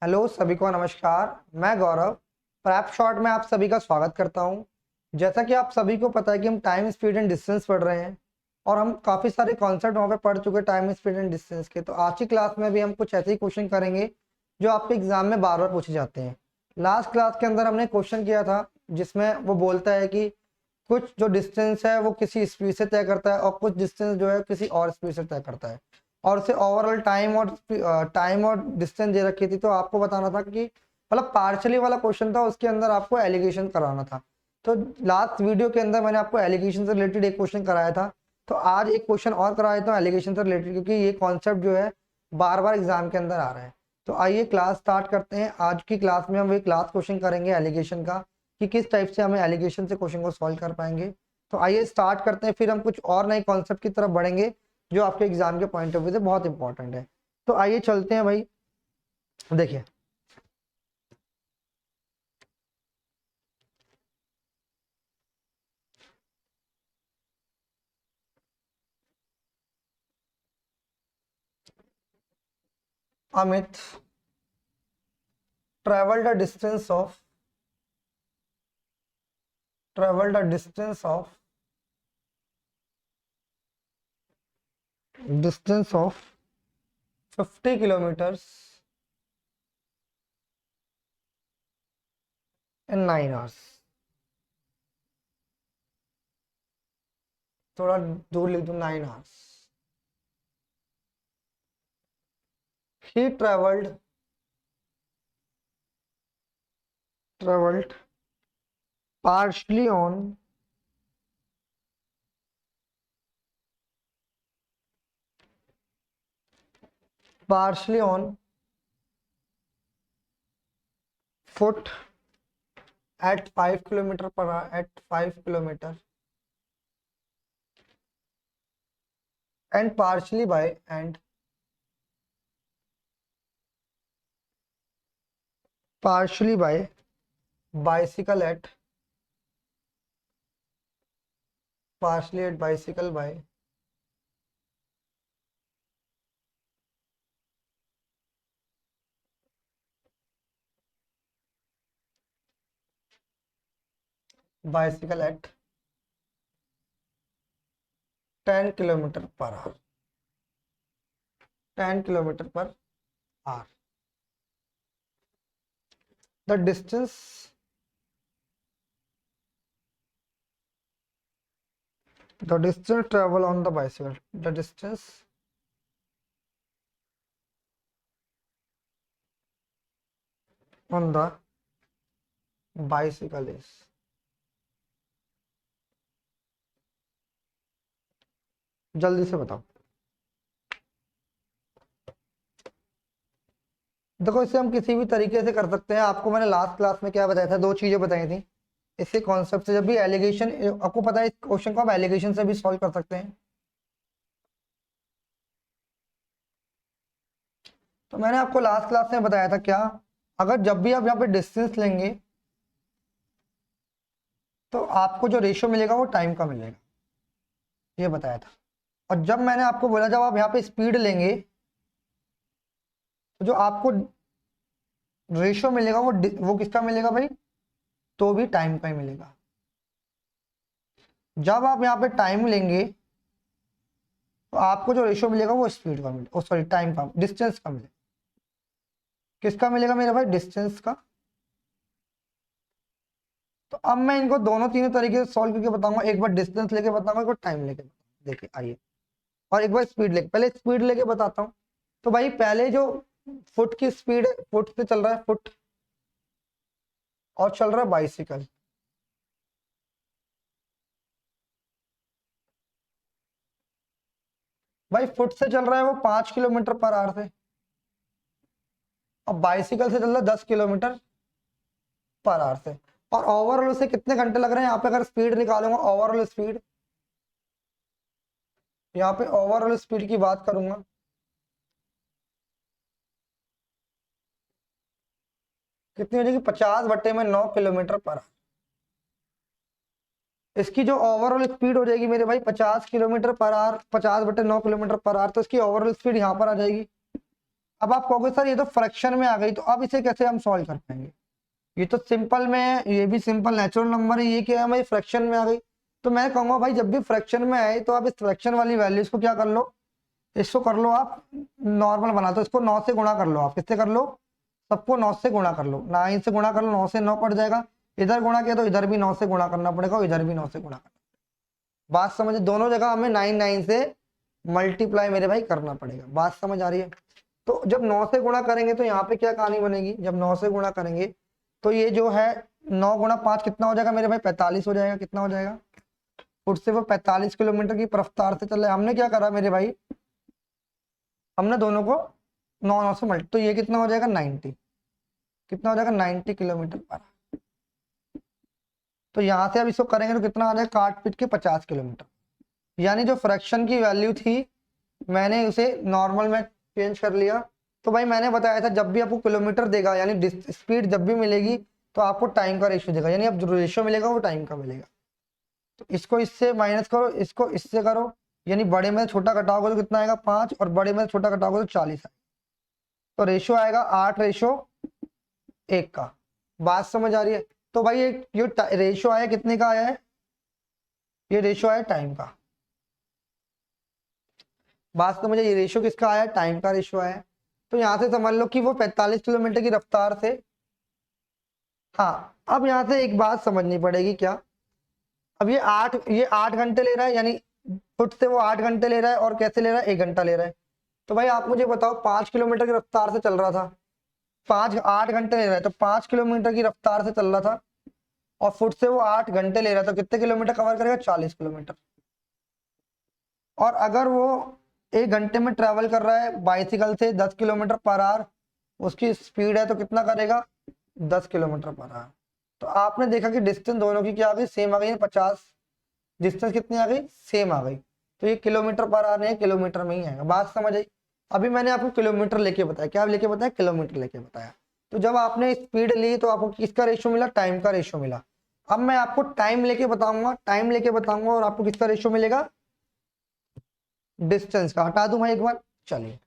Hello सभी को नमस्कार। मैं गौरव प्रैप शॉट में आप सभी का स्वागत करता हूं। जैसा कि आप सभी को पता है कि हम टाइम स्पीड एंड डिस्टेंस पढ़ रहे हैं और हम काफ़ी सारे कॉन्सेप्ट वहाँ पे पढ़ चुके हैं टाइम स्पीड एंड डिस्टेंस के। तो आज की क्लास में भी हम कुछ ऐसे ही क्वेश्चन करेंगे जो आपके एग्जाम में बार बार पूछे जाते हैं। लास्ट क्लास के अंदर हमने क्वेश्चन किया था जिसमें वो बोलता है कि कुछ जो डिस्टेंस है वो किसी स्पीड से तय करता है और कुछ डिस्टेंस जो है किसी और स्पीड से तय करता है, और उसे ओवरऑल टाइम और डिस्टेंस दे रखी थी। तो आपको बताना था कि मतलब पार्शली वाला क्वेश्चन था, उसके अंदर आपको एलिगेशन कराना था। तो लास्ट वीडियो के अंदर मैंने आपको एलिगेशन से रिलेटेड एक क्वेश्चन कराया था, तो आज एक क्वेश्चन और कराया था एलिगेशन से रिलेटेड, क्योंकि ये कॉन्सेप्ट जो है बार बार एग्जाम के अंदर आ रहा है। तो आइए क्लास स्टार्ट करते हैं। आज की क्लास में हम एक क्लास क्वेश्चन करेंगे एलिगेशन का कि किस टाइप से हमें एलिगेशन से क्वेश्चन को सॉल्व कर पाएंगे। तो आइए स्टार्ट करते हैं, फिर हम कुछ और नए कॉन्सेप्ट की तरफ बढ़ेंगे जो आपके एग्जाम के पॉइंट ऑफ व्यू से बहुत इंपॉर्टेंट है। तो आइए चलते हैं भाई। देखिए, Amit traveled a distance of traveled a distance of 50 kilometers in 9 hours। थोड़ा दूर लिख दूं, 9 hours। he traveled partially on partially on foot at 5 kilometer per hour at 5 kilometer and partially by bicycle at partially at bicycle by bicycle at 10 kilometer per hour 10 kilometer per hour। the distance the distance travel on the bicycle the distance on the bicycle is। जल्दी से बताओ। देखो, इसे हम किसी भी तरीके से कर सकते हैं। आपको मैंने लास्ट क्लास में क्या बताया था, दो चीजें बताई थी इसी कॉन्सेप्ट से। जब भी एलिगेशन, आपको पता है इस क्वेश्चन को आप एलिगेशन से भी सॉल्व कर सकते हैं। तो मैंने आपको लास्ट क्लास में बताया था क्या, अगर जब भी आप यहाँ पे डिस्टेंस लेंगे तो आपको जो रेशियो मिलेगा वो टाइम का मिलेगा, ये बताया था। और जब मैंने आपको बोला जब आप यहाँ पे स्पीड लेंगे तो जो आपको रेशियो मिलेगा वो किसका मिलेगा भाई, तो भी टाइम का ही मिलेगा। जब आप यहाँ पे टाइम लेंगे तो आपको जो रेशियो मिलेगा वो स्पीड का मिलेगा, सॉरी टाइम का, डिस्टेंस का मिलेगा। किसका मिलेगा मेरे भाई, डिस्टेंस का। तो अब मैं इनको दोनों तीनों तरीके से सॉल्व करके बताऊंगा। एक बार डिस्टेंस लेके बताऊंगा, एक बार टाइम लेके बताऊंगा। देखिए आइए, और एक बार स्पीड लेके, पहले स्पीड लेके बताता हूँ। तो भाई पहले जो फुट की स्पीड है, फुट से चल रहा है फुट, और चल रहा है बाइसिकल। भाई फुट से चल रहा है वो 5 किलोमीटर पर आवर से, और बाइसिकल से चल रहा है 10 किलोमीटर पर आवर से। और ओवरऑल उसे कितने घंटे लग रहे हैं, यहाँ पे अगर स्पीड निकालूंगा, ओवरऑल स्पीड, यहाँ पे ओवरऑल स्पीड की बात करूंगा कितनी हो जाएगी, 50/9 किलोमीटर पर आवर। इसकी जो ओवरऑल स्पीड हो जाएगी मेरे भाई 50 kilometre per our, 50/9 kilometre per our, तो इसकी ओवरऑल स्पीड यहाँ पर आ जाएगी। अब आप कहोगे सर ये तो फ्रैक्शन में आ गई, तो अब इसे कैसे हम सॉल्व कर पाएंगे? ये तो सिंपल में है, ये भी सिंपल नेचुरल नंबर है, ये क्या है हमारी फ्रैक्शन में आ गई। तो मैं कहूंगा भाई जब भी फ्रैक्शन में आए तो आप इस फ्रैक्शन वाली वैल्यूज को क्या कर लो, इसको कर लो आप नॉर्मल बना दो, इसको 9 से गुणा कर लो। आप किससे कर लो? सबको 9 से गुणा कर लो, 9 से गुणा कर लो, 9 से 9 कट जाएगा। इधर गुणा किया तो इधर भी 9 से गुणा करना पड़ेगा और इधर भी 9 से गुणा करना। बात समझे? दोनों जगह हमें 9 से मल्टीप्लाई मेरे भाई करना पड़ेगा। बात समझ आ रही है? तो जब 9 से गुणा करेंगे तो यहाँ पे क्या कहानी बनेगी, जब 9 से गुणा करेंगे तो ये जो है 9 गुणा 5 कितना हो जाएगा मेरे भाई? 45 हो जाएगा। कितना हो जाएगा? फुट से वो 45 किलोमीटर की रफ्तार से चल रहा है। हमने क्या करा मेरे भाई, हमने दोनों को 9 से मल्टी, तो ये कितना हो जाएगा? 90। कितना हो जाएगा? 90 किलोमीटर पर आवर। तो यहाँ से अब इसको करेंगे तो कितना आ जाएगा? काट पीट के 50 किलोमीटर। यानी जो फ्रैक्शन की वैल्यू थी मैंने उसे नॉर्मल में चेंज कर लिया। तो भाई मैंने बताया था जब भी आपको किलोमीटर देगा यानी स्पीड जब भी मिलेगी तो आपको टाइम का रेशियो देगा, यानी अब जो रेशियो मिलेगा वो टाइम का मिलेगा। तो इसको इससे माइनस करो, इसको इससे करो, यानी बड़े में से छोटा घटाओगे तो कितना आएगा? 5, और बड़े में से छोटा घटाओगे तो 40 आएगा। तो रेशियो आएगा 8:1 का। बात समझ आ रही है? तो भाई ये रेशियो आया कितने का आया है? ये रेशियो आया टाइम का। बात समझ, ये रेशियो किसका आया? टाइम का रेशियो आया। तो यहां से समझ लो कि वो 45 किलोमीटर की रफ्तार से, हाँ अब यहां से एक बात समझनी पड़ेगी क्या, अब ये आठ घंटे ले रहा है, यानी फुट से वो 8 घंटे ले रहा है, और कैसे ले रहा है? 1 घंटा ले रहा है। तो भाई आप मुझे बताओ 5 किलोमीटर की रफ्तार से चल रहा था, 8 घंटे ले रहा है, तो 5 किलोमीटर की रफ्तार से चल रहा था और फुट से वो 8 घंटे ले रहा था, तो कितने किलोमीटर कवर करेगा? 40 किलोमीटर। और अगर वो 1 घंटे में ट्रेवल कर रहा है बाइसिकल से 10 किलोमीटर पर आवर, उसकी स्पीड है, तो कितना करेगा? 10 किलोमीटर पर आवर। तो आपने देखा कि डिस्टेंस दोनों की क्या आ गई? सेम आ गई। 50 डिस्टेंस कितनी आ गई? सेम आ गई। तो ये किलोमीटर पर आवर नहीं, किलोमीटर में ही आएगा। बात समझ आई? अभी मैंने आपको किलोमीटर लेके बताया, क्या लेके बताया? किलोमीटर लेके बताया। तो जब आपने स्पीड ली तो आपको किसका रेशियो मिला? टाइम का रेशियो मिला। अब मैं आपको टाइम लेके बताऊंगा, टाइम लेके बताऊंगा, और आपको किसका रेशियो मिलेगा? डिस्टेंस का। हटा दूं भाई एक बार? चलिए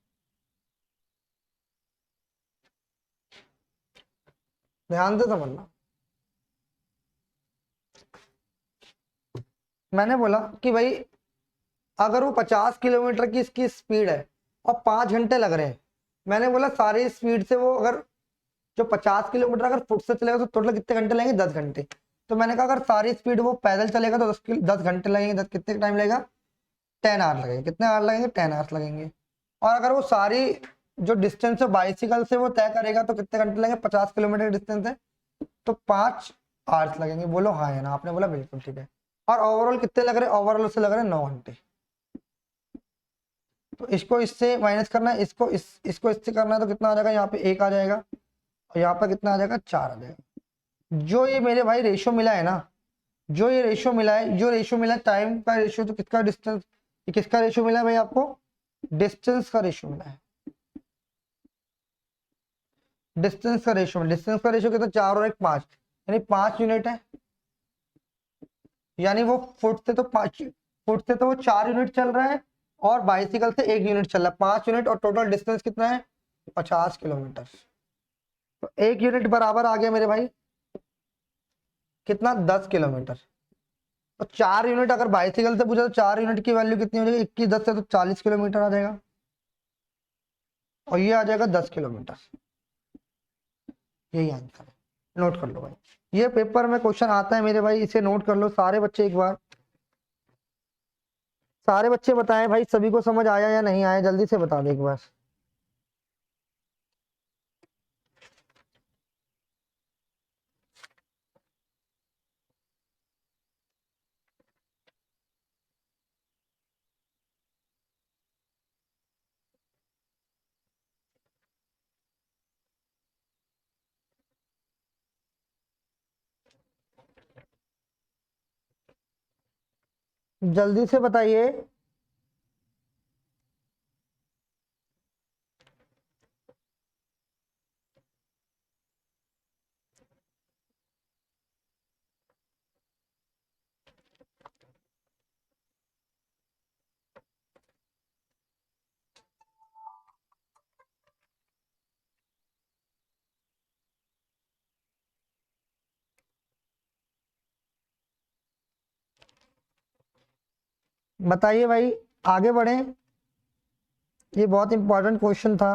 ध्यान से समझना। मैंने बोला कि भाई अगर वो 50 किलोमीटर की इसकी स्पीड है और 5 घंटे लग रहे हैं, मैंने बोला सारी स्पीड से वो अगर जो 50 किलोमीटर अगर फुट से चलेगा तो टोटल कितने घंटे लगेंगे? 10 घंटे। तो मैंने कहा अगर सारी स्पीड वो पैदल चलेगा तो 10 घंटे लगेंगे। कितने टाइम लगेगा? 10 आवर लगेंगे। कितने आवर लगेंगे? 10 आवर्स लगेंगे। और अगर वो सारी जो डिस्टेंस है बाइसिकल से वो तय करेगा तो कितने घंटे लगेंगे? 50 किलोमीटर डिस्टेंस है तो 5 आवर्स लगेंगे। बोलो हाँ या ना? आपने बोला बिल्कुल ठीक है। और ओवरऑल कितने लग रहे हैं? ओवरऑल से लग रहे हैं 9 घंटे। तो इसको इससे माइनस करना है, इसको इससे करना है, तो कितना आ जाएगा? यहाँ पे 1 आ जाएगा और यहाँ पर कितना आ जाएगा? 4 आ जाएगा। जो ये मेरे भाई रेशियो मिला है ना, जो ये रेशियो मिला है, जो रेशियो मिला है टाइम का रेशियो, तो किसका डिस्टेंस, किसका रेशियो मिला है भाई आपको? डिस्टेंस का रेशियो मिला है। डिस्टेंस का रेशियो कितना? 4 और 1 5, यानी 5 यूनिट है। यानी वो फुट से तो वो 4 यूनिट चल रहा है और बाइसिकल से 1 यूनिट चल रहा है, 5 यूनिट, और टोटल डिस्टेंस कितना है? 50 किलोमीटर। तो 1 यूनिट बराबर आ गया मेरे भाई कितना? 10 किलोमीटर। तो 4 यूनिट अगर बाइसिकल से पूछा तो 4 यूनिट की वैल्यू कितनी हो जाएगी? 21 10 से तो 40 किलोमीटर आ जाएगा, और ये आ जाएगा 10 किलोमीटर। यही आंसर है। नोट कर लो भाई, ये पेपर में क्वेश्चन आता है मेरे भाई, इसे नोट कर लो सारे बच्चे एक बार। सारे बच्चे बताएं भाई सभी को समझ आया या नहीं आया, जल्दी से बता दे एक बार। जल्दी से बताइए। बताइए भाई, आगे बढ़े। ये बहुत इंपॉर्टेंट क्वेश्चन था।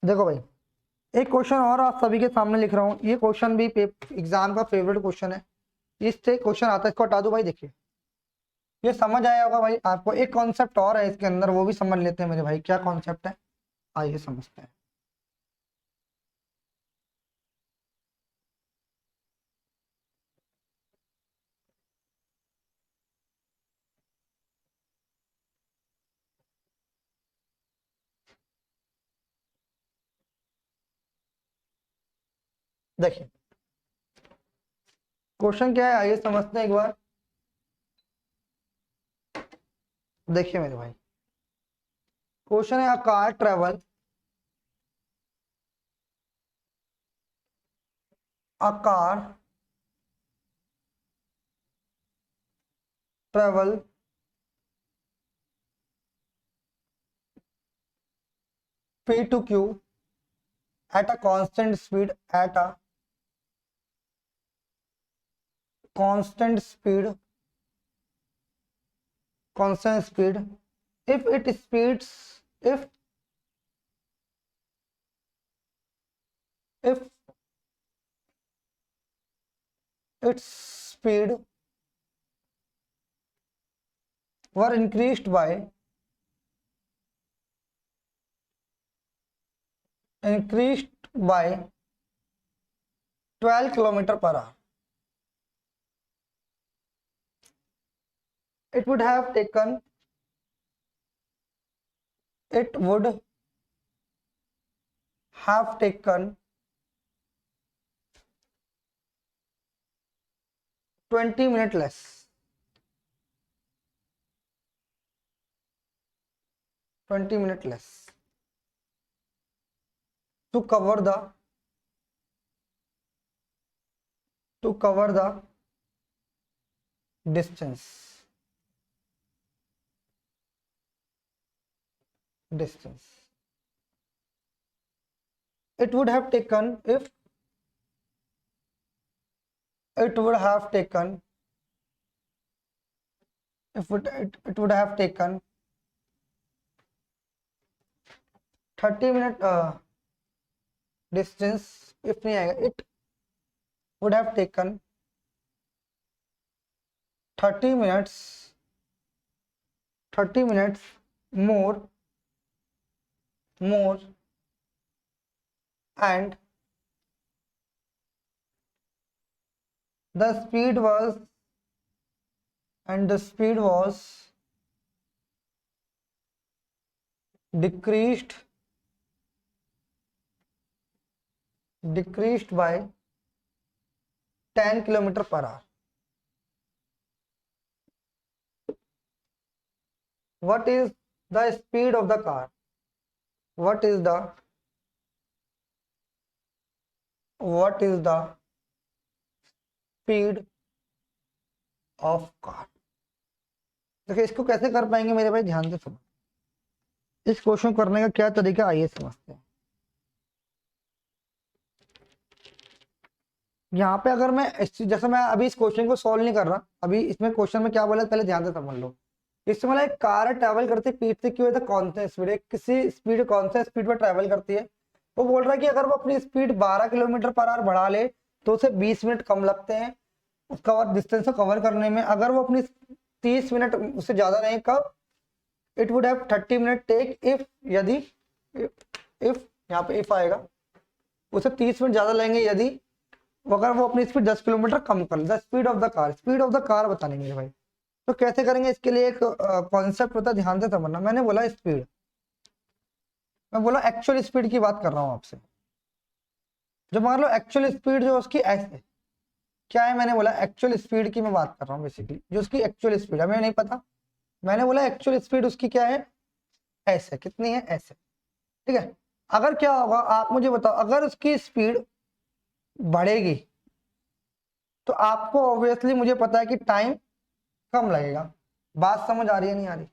देखो भाई, एक क्वेश्चन और आप सभी के सामने लिख रहा हूँ। ये क्वेश्चन भी एग्जाम का फेवरेट क्वेश्चन है। इससे क्वेश्चन आता है, इसको हटा दो भाई। देखिए, ये समझ आया होगा भाई आपको। एक कॉन्सेप्ट और है इसके अंदर, वो भी समझ लेते हैं मेरे भाई। क्या कॉन्सेप्ट है, आइए समझते हैं। देखिए, क्वेश्चन क्या है, आइए समझते हैं एक बार। देखिए मेरे भाई, क्वेश्चन है, a car travel, a car travel P to Q at a constant speed, at a constant speed, constant speed. If it speeds, if its speed were increased by 12 kilometer per hour, it would have taken it would have taken 20 minutes less, 20 minutes less to cover the distance. It would have taken, if it would have taken, it would have taken 30 minute distance, if नहीं आएगा, it would have taken 30 minutes more, and the speed was decreased by 10 kilometer per hour. What is the speed of the car? What is the speed of car? देखिए, इसको कैसे कर पाएंगे मेरे भाई, ध्यान से सुनो। इस क्वेश्चन करने का क्या तरीका, आइए समझते हैं। यहाँ पे अगर मैं जैसे मैं अभी इस क्वेश्चन को सॉल्व नहीं कर रहा, अभी इसमें क्वेश्चन में क्या बोला पहले ध्यान से समझ लो। इसमें बोला एक कार ट्रैवल करती पीठ से क्यों है, तो कौन सा स्पीड है, किसी स्पीड कौन सा स्पीड पर ट्रैवल करती है। वो बोल रहा है कि अगर वो अपनी स्पीड 12 किलोमीटर पर आवर बढ़ा ले तो उसे 20 मिनट कम लगते हैं उसका डिस्टेंस को कवर करने में। अगर वो अपनी 30 मिनट उससे ज्यादा नहीं, कब, it would have 30 minute take if, यदि, इफ यहाँ पे इफ आएगा, उसे 30 मिनट ज्यादा लेंगे यदि अगर वो अपनी स्पीड 10 किलोमीटर कम कर ले। The speed of the car, speed of the car बताने मेरे भाई। तो कैसे करेंगे, इसके लिए एक कॉन्सेप्ट होता है, ध्यान से समझना। मैंने बोला स्पीड, मैं बोला एक्चुअल स्पीड की बात कर रहा हूँ आपसे। जो मान लो एक्चुअल स्पीड जो उसकी ऐसे क्या है, मैंने बोला एक्चुअल स्पीड की मैं बात कर रहा हूँ बेसिकली। जो उसकी एक्चुअल स्पीड है, हमें नहीं पता, मैंने बोला एक्चुअल स्पीड उसकी क्या है, ऐसे, कितनी है, ऐसे, ठीक है। अगर क्या होगा आप मुझे बताओ, अगर उसकी स्पीड बढ़ेगी तो आपको ऑब्वियसली मुझे पता है कि टाइम कम लगेगा। बात समझ आ रही है नहीं आ रही?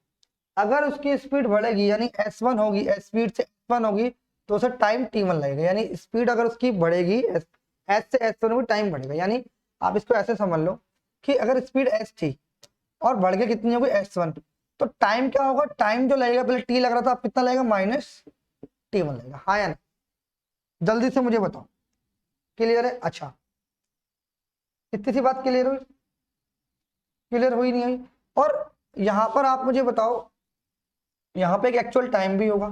अगर उसकी स्पीड बढ़ेगी यानी S1 होगी, स्पीड से S1 होगी तो उसे टाइम T1 लगेगा। यानी स्पीड अगर उसकी बढ़ेगी S से S1 होगी, टाइम बढ़ेगा। यानी आप इसको ऐसे समझ लो कि अगर स्पीड S थी और बढ़ के कितनी होगी S1, तो टाइम क्या होगा, टाइम जो लगेगा, पहले T लग रहा था, अब कितना लगेगा, -T1 लगेगा। हाँ या ना? जल्दी से मुझे बताओ, क्लियर है? अच्छा, इतनी सी बात क्लियर हुई? क्लियर हुई नहीं हुई? और यहां पर आप मुझे बताओ, यहाँ पे एक एक्चुअल टाइम भी होगा।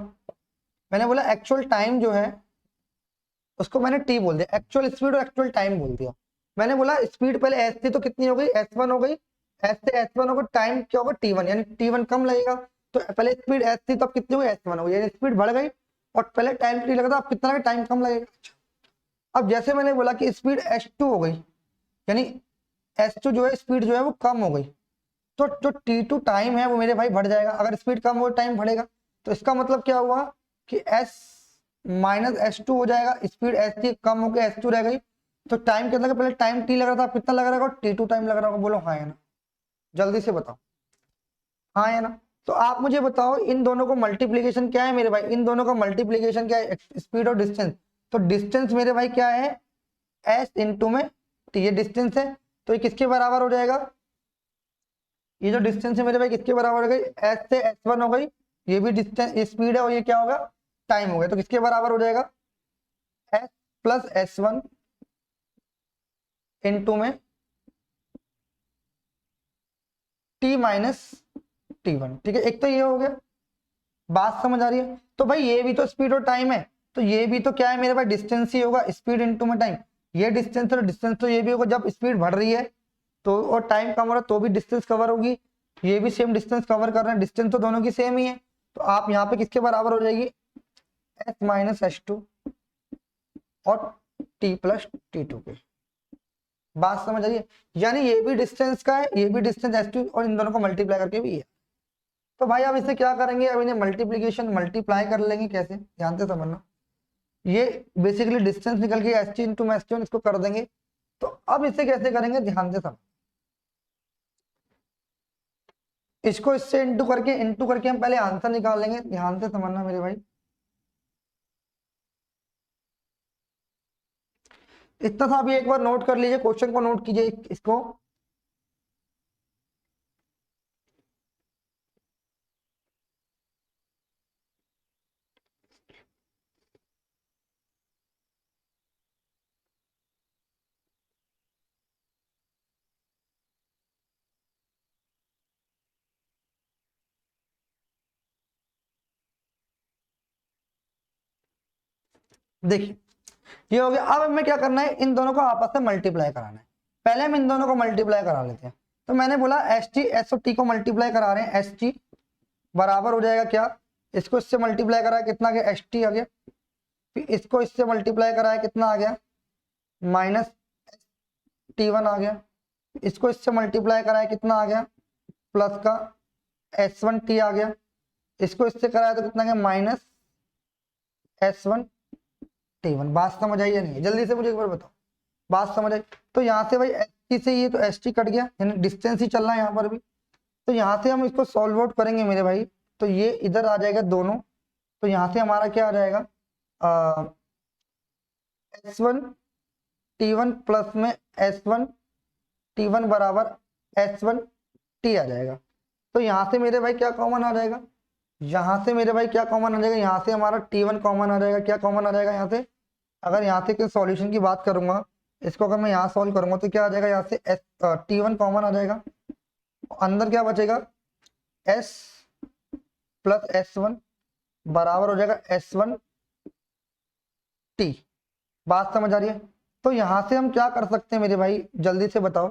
मैंने बोला एक्चुअल टाइम जो है उसको मैंने टी बोल दिया, एक्चुअल स्पीड और एक्चुअल टाइम बोल दिया। मैंने बोला स्पीड पहले एस थी तो कितनी हो गई, S1 हो गई, एस से S1 होगा, टाइम क्या होगा T1, यानी T1 कम लगेगा। तो पहले स्पीड एस थी तो अब कितनी हो गई, S1 हो गई, यानी स्पीड बढ़ गई और पहले टाइम T लगा था, अब कितना लगा, टाइम कम लगेगा। अब जैसे मैंने बोला कि स्पीड S2 हो गई, यानी S2 जो है स्पीड जो है वो कम हो गई, तो जो T2 टाइम है वो मेरे भाई बढ़ जाएगा। अगर स्पीड कम हो टाइम बढ़ेगा, तो इसका मतलब क्या हुआ कि S माइनस S2 हो जाएगा, स्पीड एस थी कम होकर S2 रह गई, तो टाइम कितना लगा, पहले टाइम T लग रहा था, कितना लग रहा होगा, T2 टाइम लग रहा होगा। बोलो हाँ या ना, जल्दी से बताओ, हाँ या ना? तो आप मुझे बताओ इन दोनों को मल्टीप्लीकेशन क्या है मेरे भाई, इन दोनों का मल्टीप्लीकेशन क्या है, स्पीड और डिस्टेंस। तो डिस्टेंस मेरे भाई क्या है, S इंटू में T, ये डिस्टेंस है, तो ये किसके बराबर हो जाएगा, ये जो डिस्टेंस है मेरे भाई किसके बराबर हो गई, S से S1 हो गई, ये भी डिस्टेंस, ये स्पीड है और ये क्या होगा, टाइम हो गया, तो किसके बराबर हो जाएगा, S प्लस S1 इंटू में T माइनस T1। ठीक है, एक तो ये हो गया, बात समझ आ रही है? तो भाई ये भी तो स्पीड और टाइम है, तो ये भी तो क्या है मेरे पास, डिस्टेंस ही होगा, स्पीड इंटू में टाइम। ये डिस्टेंस है, डिस्टेंस तो ये भी होगा, जब स्पीड बढ़ रही है तो और टाइम कम हो रहा है तो भी डिस्टेंस कवर होगी, ये भी सेम डिस्टेंस कवर कर रहे हैं, डिस्टेंस तो दोनों की सेम ही है। तो आप यहाँ पे किसके बराबर हो जाएगी, S माइनस S2 और T प्लस T2 के। बात समझ आ रही है? यानी ये भी डिस्टेंस का है, ये भी डिस्टेंस S2 और इन दोनों को मल्टीप्लाई करके भी है। तो भाई अब इसे क्या करेंगे, अब इन्हें मल्टीप्लीकेशन मल्टीप्लाई कर लेंगे, कैसे, ध्यान से समझना। ये बेसिकली डिस्टेंस निकल के S2 इंटू S2 इसको कर देंगे। तो अब इसे कैसे करेंगे, ध्यान से समझ, इसको इससे इंटू करके हम पहले आंसर निकाल लेंगे, ध्यान से समझना मेरे भाई। इतना सा भी एक बार नोट कर लीजिए, क्वेश्चन को नोट कीजिए इसको। देखिए ये हो गया, अब हमें क्या करना है, इन दोनों को आपस में मल्टीप्लाई कराना है। पहले हम इन दोनों को मल्टीप्लाई करा लेते हैं। तो मैंने बोला एस टी, एस और टी को मल्टीप्लाई करा रहे हैं, एस टी बराबर हो जाएगा क्या, इसको इससे मल्टीप्लाई करा कितना आ गया, एस टी आ गया, फिर इसको इससे मल्टीप्लाई कराया कितना आ गया, माइनस T1 आ गया, इसको इससे मल्टीप्लाई कराया कितना आ गया, प्लस का S1T आ गया, इसको इससे कराया तो कितना आ गया, माइनस S1T1। बात समझ आई या नहीं? जल्दी से मुझे एक बार बताओ, बात समझ आई? तो यहाँ से भाई ST से ये तो ST कट गया, यानी डिस्टेंस ही चल रहा है यहाँ पर भी। तो यहाँ से हम इसको सॉल्व आउट करेंगे मेरे भाई, तो ये इधर आ जाएगा दोनों, तो यहाँ से हमारा क्या आ जाएगा, S1T1 प्लस में S1T1 बराबर S1T आ जाएगा। तो यहाँ से मेरे भाई क्या कॉमन आ जाएगा, यहाँ से मेरे भाई क्या कॉमन आ जाएगा, यहाँ से हमारा T1 कॉमन आ जाएगा। क्या कॉमन आ जाएगा यहाँ से, अगर यहाँ से के सॉल्यूशन की बात करूंगा, इसको अगर मैं यहाँ सॉल्व करूंगा तो क्या आ जाएगा, यहाँ से T1 कॉमन आ जाएगा, अंदर क्या बचेगा, S प्लस S1 बराबर हो जाएगा S1T। बात समझ आ रही है? तो यहाँ से हम क्या कर सकते हैं मेरे भाई, जल्दी से बताओ।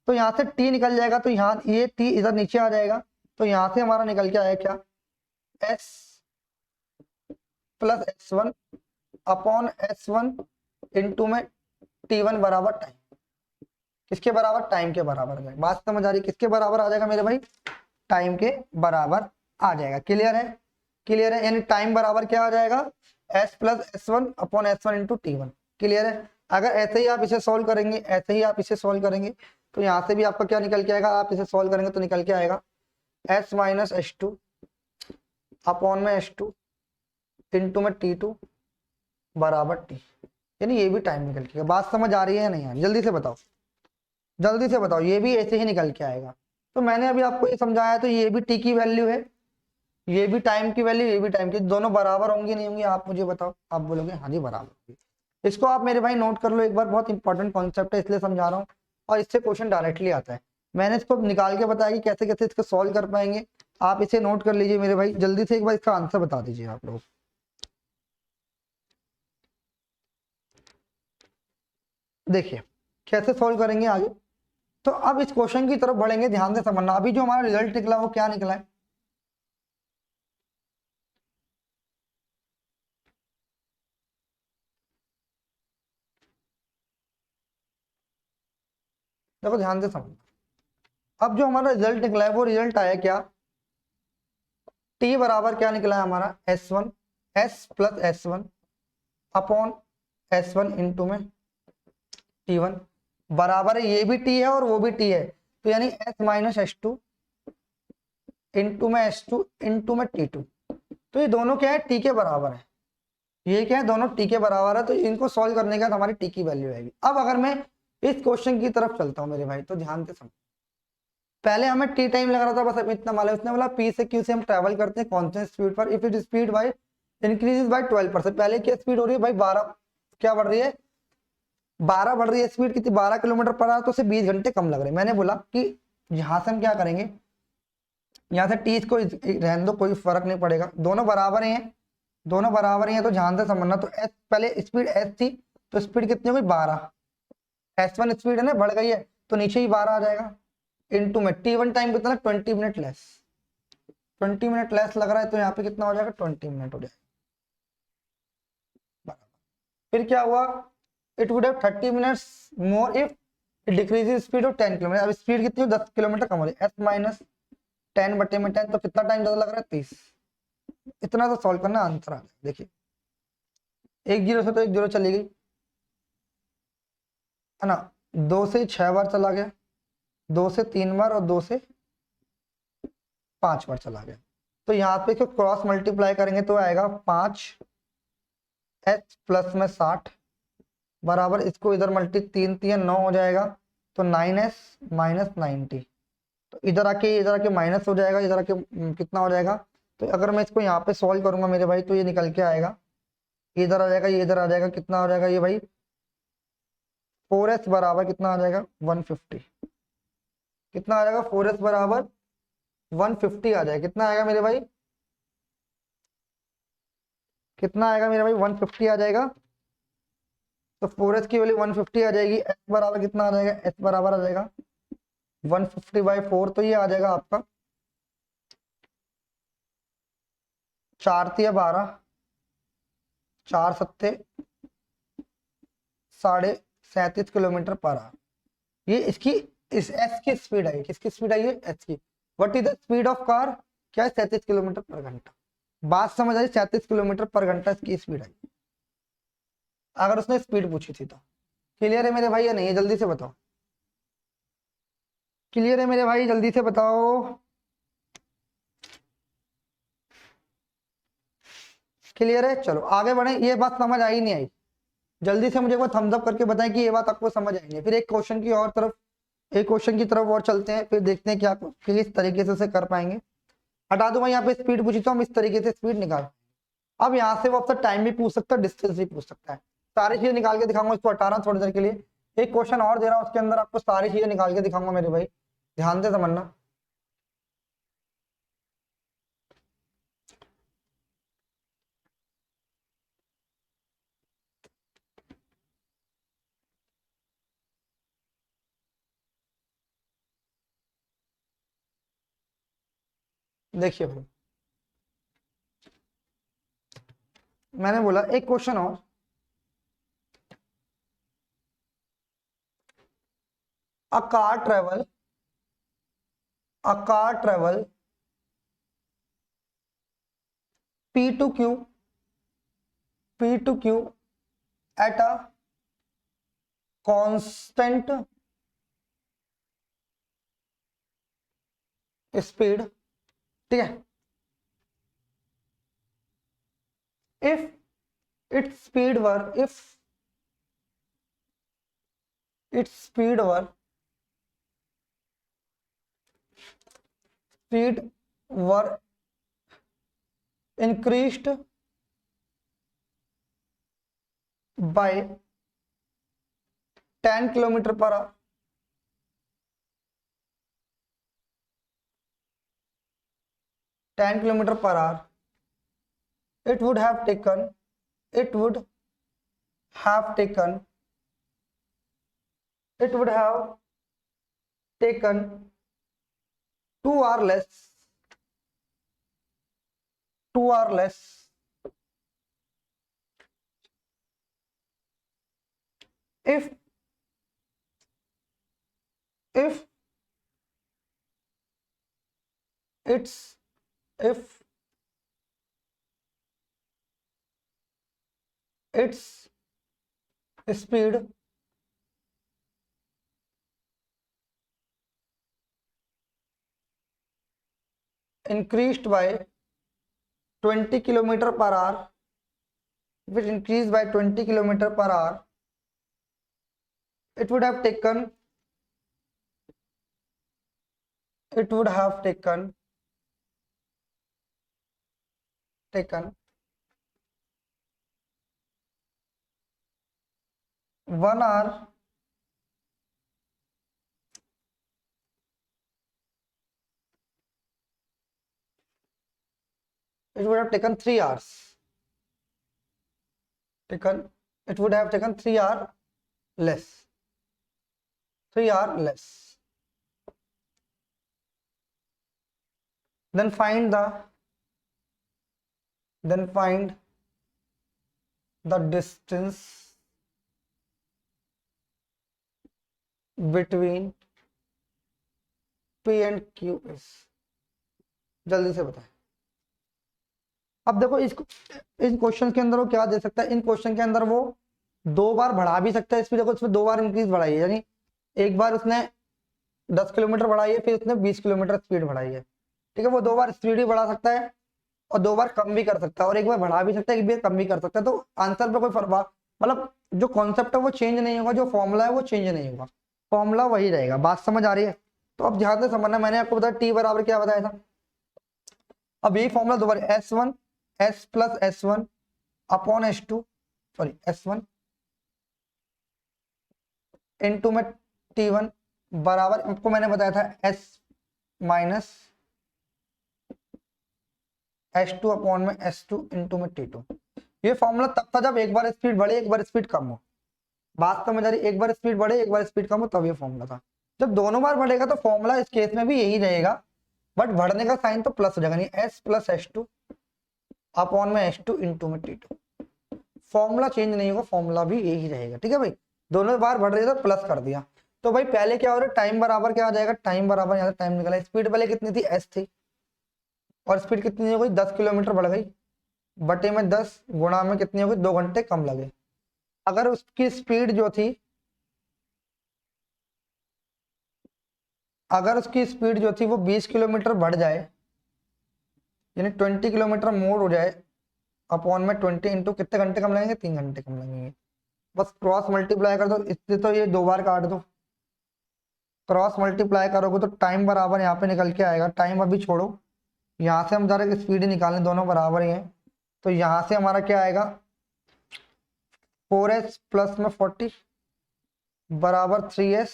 तो यहाँ से T निकल जाएगा, तो यहाँ ये T इधर नीचे आ जाएगा, तो यहाँ से हमारा निकल के आया क्या, S plus S1 upon S1 into में T1 बराबर टाइम। किसके बराबर, टाइम के बराबर आ जाएगा। बात समझ आ रही है? किसके बराबर आ जाएगा मेरे भाई, टाइम के बराबर आ जाएगा। क्लियर है? क्लियर है, यानी टाइम बराबर क्या आ जाएगा, S plus S one upon S one into T one. Clear है? अगर ऐसे ही आप इसे सॉल्व करेंगे, ऐसे ही आप इसे सॉल्व करेंगे, तो यहाँ से भी आपका क्या निकल के आएगा, आप इसे सॉल्व करेंगे तो निकल के आएगा S minus H two upon में एच टू इंटू में टी टू बराबर टी। यानी ये भी टाइम निकल के, बात समझ आ रही है या नहीं यार? जल्दी से बताओ, जल्दी से बताओ, ये भी ऐसे ही निकल के आएगा। तो मैंने अभी आपको ये समझाया, तो ये भी टी की वैल्यू है, ये भी टाइम की वैल्यू, ये भी टाइम की, दोनों बराबर होंगी नहीं होंगी? आप मुझे बताओ। आप बोलोगे हाँ जी बराबर होंगी। इसको आप मेरे भाई नोट कर लो एक बार, बहुत इंपॉर्टेंट कॉन्सेप्ट है इसलिए समझा रहा हूँ, और इससे क्वेश्चन डायरेक्टली आता है। मैंने इसको निकाल के बताया कि कैसे कैसे इसको सॉल्व कर पाएंगे। आप इसे नोट कर लीजिए मेरे भाई, जल्दी से एक बार इसका आंसर बता दीजिए आप लोग। देखिए कैसे सॉल्व करेंगे आगे। तो अब इस क्वेश्चन की तरफ बढ़ेंगे, ध्यान से समझना। अभी जो हमारा रिजल्ट निकला वो क्या निकला है? देखो ध्यान से समझना। अब जो हमारा रिजल्ट निकला है वो रिजल्ट आया क्या, टी बराबर क्या निकला है हमारा, S one, S plus S one upon S one into में टी वन बराबर है, ये भी टी है और वो भी टी है, तो यानी S minus H two into में एच टू इंटू में टी टू। तो ये दोनों क्या है, टी के बराबर है। ये क्या है, दोनों टी के बराबर है, तो इनको सॉल्व करने के बाद हमारी टी की वैल्यू आएगी। अब अगर मैं इस क्वेश्चन की तरफ चलता हूं मेरे भाई, तो ध्यान से समझ। पहले हमें टी टाइम लग रहा था, बस इतना मालूम, उसने बोला पी से क्यू से हम ट्रेवल करते हैं कांस्टेंट स्पीड पर, if it speed bye increases by 12%। पहले की स्पीड हो रही है भाई 12, क्या बढ़ रही है, 12 बढ़ रही है स्पीड, कितनी, 12 किलोमीटर पर आवर, तो उसे 20 घंटे कम लग रहे हैं। मैंने बोला कि यहां से हम क्या करेंगे, यहाँ से टी को रहने दो, कोई फर्क नहीं पड़ेगा, दोनों बराबर ही हैं, दोनों बराबर ही हैं, तो ध्यान से समझना। तो एस, पहले स्पीड एस थी, तो स्पीड कितनी हो गई 12, एस वन स्पीड है ना, बढ़ गई है, तो नीचे ही 12 आ जाएगा। इनटू में टी वन टाइम कितना, 20 मिनट लेस, 20 मिनट लेस लग रहा है, तो यहाँ पे कितना हो जाएगा, 20 मिनट हो जाएगा। फिर क्या हुआ, it would have 30 minutes more if it decreases speed of 10 kilometre. अब स्पीड कितनी हो, 10 किलोमीटर कम हो रही है, एस माइनस 10 बटे में 10, तो कितना टाइम ज्यादा लग रहा है, 30। इतना तो सॉल्व करना, आंसर आ जाएगा। देखिए एक जीरो से तो एक जीरो चली गई है ना, 2 से 6 बार चला गया, 2 से 3 बार, और 2 से 5 बार चला गया। तो यहाँ पे इसको क्रॉस मल्टीप्लाई करेंगे तो आएगा 5 एच प्लस में 60 बराबर, इसको इधर मल्टी 3 3 9 हो जाएगा, तो 9s माइनस 90। तो इधर आके माइनस हो जाएगा, इधर आके कितना हो जाएगा। तो अगर मैं इसको यहाँ पे सॉल्व करूंगा मेरे भाई, तो ये निकल के आएगा, इधर आ जाएगा, ये इधर आ जाएगा, कितना हो जाएगा ये भाई, 4s बराबर कितना आ जाएगा, 150। कितना आ जाएगा, 4s बराबर 150 आ जाएगा। कितना आएगा मेरे भाई, कितना आएगा मेरे भाई, 150 आ जाएगा। तो 4s की वैल्यू 150 आ जाएगी, s बराबर कितना आ जाएगा, s बराबर आ जाएगा 150/4, तो ये आ जाएगा आपका 4 तिया 12, 4 सत्ते 37.5 किलोमीटर पर आवर। ये इसकी, इस एस की स्पीड आई, किसकी स्पीड आई है, एस की। What is the speed of car, क्या है, 37 किलोमीटर पर घंटा। बात समझ आई, 37 किलोमीटर पर घंटा इसकी स्पीड आई, अगर उसने स्पीड पूछी थी तो। क्लियर है मेरे भाई या नहीं है, जल्दी से बताओ। क्लियर है मेरे भाई, जल्दी से बताओ। क्लियर है, चलो आगे बढ़े। ये बात समझ आई नहीं आई, जल्दी से मुझे वो थम्स अप करके बताएं कि ये बात आपको समझ आई है। फिर एक क्वेश्चन की और तरफ, एक क्वेश्चन की तरफ और चलते हैं, फिर देखते हैं क्या किस तरीके से उसे कर पाएंगे। हटा दूंगा यहाँ पे स्पीड पूछी, तो हम इस तरीके से स्पीड निकाल। अब यहाँ से वो आपसे टाइम भी पूछ सकता है, डिस्टेंस भी पूछ सकता है, सारी चीजें निकाल के दिखाऊंगा। इसको हटा रहा हूँ थोड़ी देर के लिए, एक क्वेश्चन और दे रहा हूँ, उसके अंदर आपको सारी चीजें निकाल के दिखाऊंगा मेरे भाई, ध्यान से समझना। देखिए भाई, मैंने बोला एक क्वेश्चन और, a car travel P to Q P to Q at a constant speed, ठीक है। if its speed were if its speed were increased by 10 kilometre per our, it would have taken it would have taken 2 hours less if its if its speed increased by 20 kilometer per hour, if it increased by 20 kilometer per hour, it would have taken 1 hour it would have taken 3 hours it would have taken 3 hours less. Then find the distance between P and Q is, जल्दी से बताएं। अब देखो इन question के अंदर वो क्या दे सकता है, इन क्वेश्चन के अंदर वो 2 बार बढ़ा भी सकता है स्पीड, देखो इसमें 2 बार इंक्रीज बढ़ाई है, यानी एक बार उसने 10 किलोमीटर बढ़ाई है, फिर उसने 20 किलोमीटर स्पीड बढ़ाई है, ठीक है। वो 2 बार स्पीड भी बढ़ा सकता है और 2 बार कम भी कर सकता है, और एक बार बढ़ा भी सकता है, एक बार कम भी कर सकता है। तो आंसर पे कोई फर्क, मतलब जो कॉन्सेप्ट है वो चेंज नहीं होगा, जो फॉर्मूला है वो चेंज नहीं होगा, फॉर्मूला वही रहेगा। बात समझ आ रही है? तो अब ध्यान से समझना, मैंने आपको बताया टी बराबर क्या बताया था। अब यही फॉर्मूला दोबारा S1 S plus S1 upon S2 sorry S1 into में T1 बराबर, आपको मैंने बताया था S माइनस S2 अपॉन में S2 इनटू में T2। ये फॉर्मूला तब था जब एक बार स्पीड बढ़े एक बार स्पीड कम हो। बात समझ आ रही? एक बार स्पीड बढ़े एक बार स्पीड कम हो, तब ये फॉर्मूला था। जब दोनों बार बढ़ेगा तो फॉर्मूला इस केस में भी यही रहेगा, बट बढ़ने का साइन तो प्लस हो जाएगा, नहीं S प्लस S2 अपॉन में S2 इनटू में T2। फॉर्मूला चेंज नहीं होगा, फॉर्मूला भी यही रहेगा, ठीक है भाई। दोनों बार बढ़ रही है तो प्लस कर दिया। तो भाई पहले क्या हो रहा है, टाइम बराबर क्या आ जाएगा, टाइम बराबर यहाँ से टाइम निकला, स्पीड पहले कितनी थी S थी, और स्पीड कितनी हो गई 10 किलोमीटर बढ़ गई, बटे में 10 गुणा में कितनी हो गई 2 घंटे कम लगे। अगर उसकी स्पीड जो थी वो 20 किलोमीटर बढ़ जाए, यानी 20 किलोमीटर मोर हो जाए, अपॉन में 20 इंटू कितने घंटे कम लगेंगे, 3 घंटे कम लगेंगे। बस क्रॉस मल्टीप्लाई कर दो, इससे तो ये 2 बार काट दो, क्रॉस मल्टीप्लाई करोगे तो टाइम बराबर यहाँ पे निकल के आएगा। टाइम अभी छोड़ो, यहाँ से हम डायरेक्ट स्पीड निकालें, दोनों बराबर ही हैं, तो यहाँ से हमारा क्या आएगा 4s प्लस में 40 बराबर 3s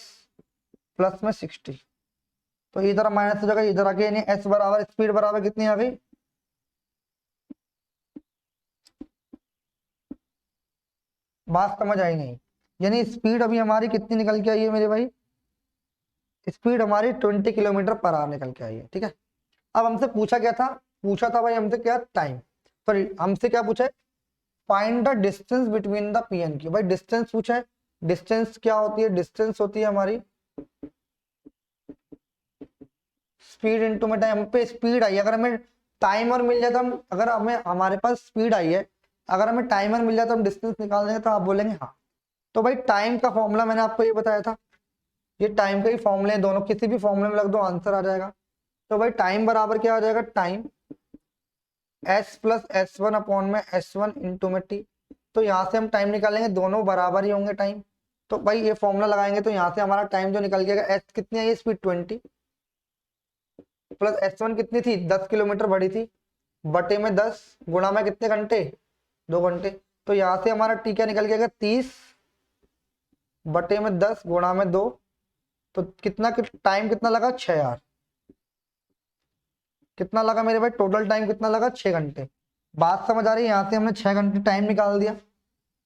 प्लस में 60। तो इधर माइनस हो जाएगा, इधर आके यानी s बराबर स्पीड बराबर कितनी आ गई, बात समझ आई नहीं? यानी स्पीड अभी हमारी कितनी निकल के आई है मेरे भाई, स्पीड हमारी 20 किलोमीटर पर आवर निकल के आई है, ठीक है। अब हमसे पूछा क्या था, भाई हमसे क्या, टाइम, सॉरी हमसे क्या पूछा है, find the distance between the P and Q. भाई डिस्टेंस पूछा है, डिस्टेंस क्या होती है, डिस्टेंस होती है हमारी स्पीड इनटू में टाइम। पे स्पीड आई, अगर हमें टाइम और मिल जाए तो हम, अगर हमें हमारे पास स्पीड आई है, अगर हमें टाइमर मिल जाए तो हम डिस्टेंस निकाल देंगे, तो आप बोलेंगे हाँ। तो भाई टाइम का फॉर्मूला मैंने आपको ये बताया था, ये टाइम का ही फॉर्मूले हैं दोनों, किसी भी फॉर्मूले में लग दो आंसर आ जाएगा। तो भाई टाइम बराबर क्या आ जाएगा, time S plus S one upon में एस वन इंटू में टी। तो यहाँ से हम टाइम निकालेंगे, दोनों बराबर ही होंगे टाइम। तो भाई ये फॉर्मूला लगाएंगे तो यहाँ से हमारा टाइम जो निकल गया, एस कितनी आई स्पीड 20 प्लस एस वन कितनी थी 10 किलोमीटर बढ़ी थी, बटे में 10 गुणा में कितने घंटे 2 घंटे। तो यहाँ से हमारा टी क्या निकल गया 30 बटे में 10 गुणा में 2। तो कितना टाइम कितना लगा 6 यार, कितना लगा मेरे भाई टोटल टाइम कितना लगा 6 घंटे। बात समझ आ रही है, यहाँ से हमने 6 घंटे टाइम निकाल दिया।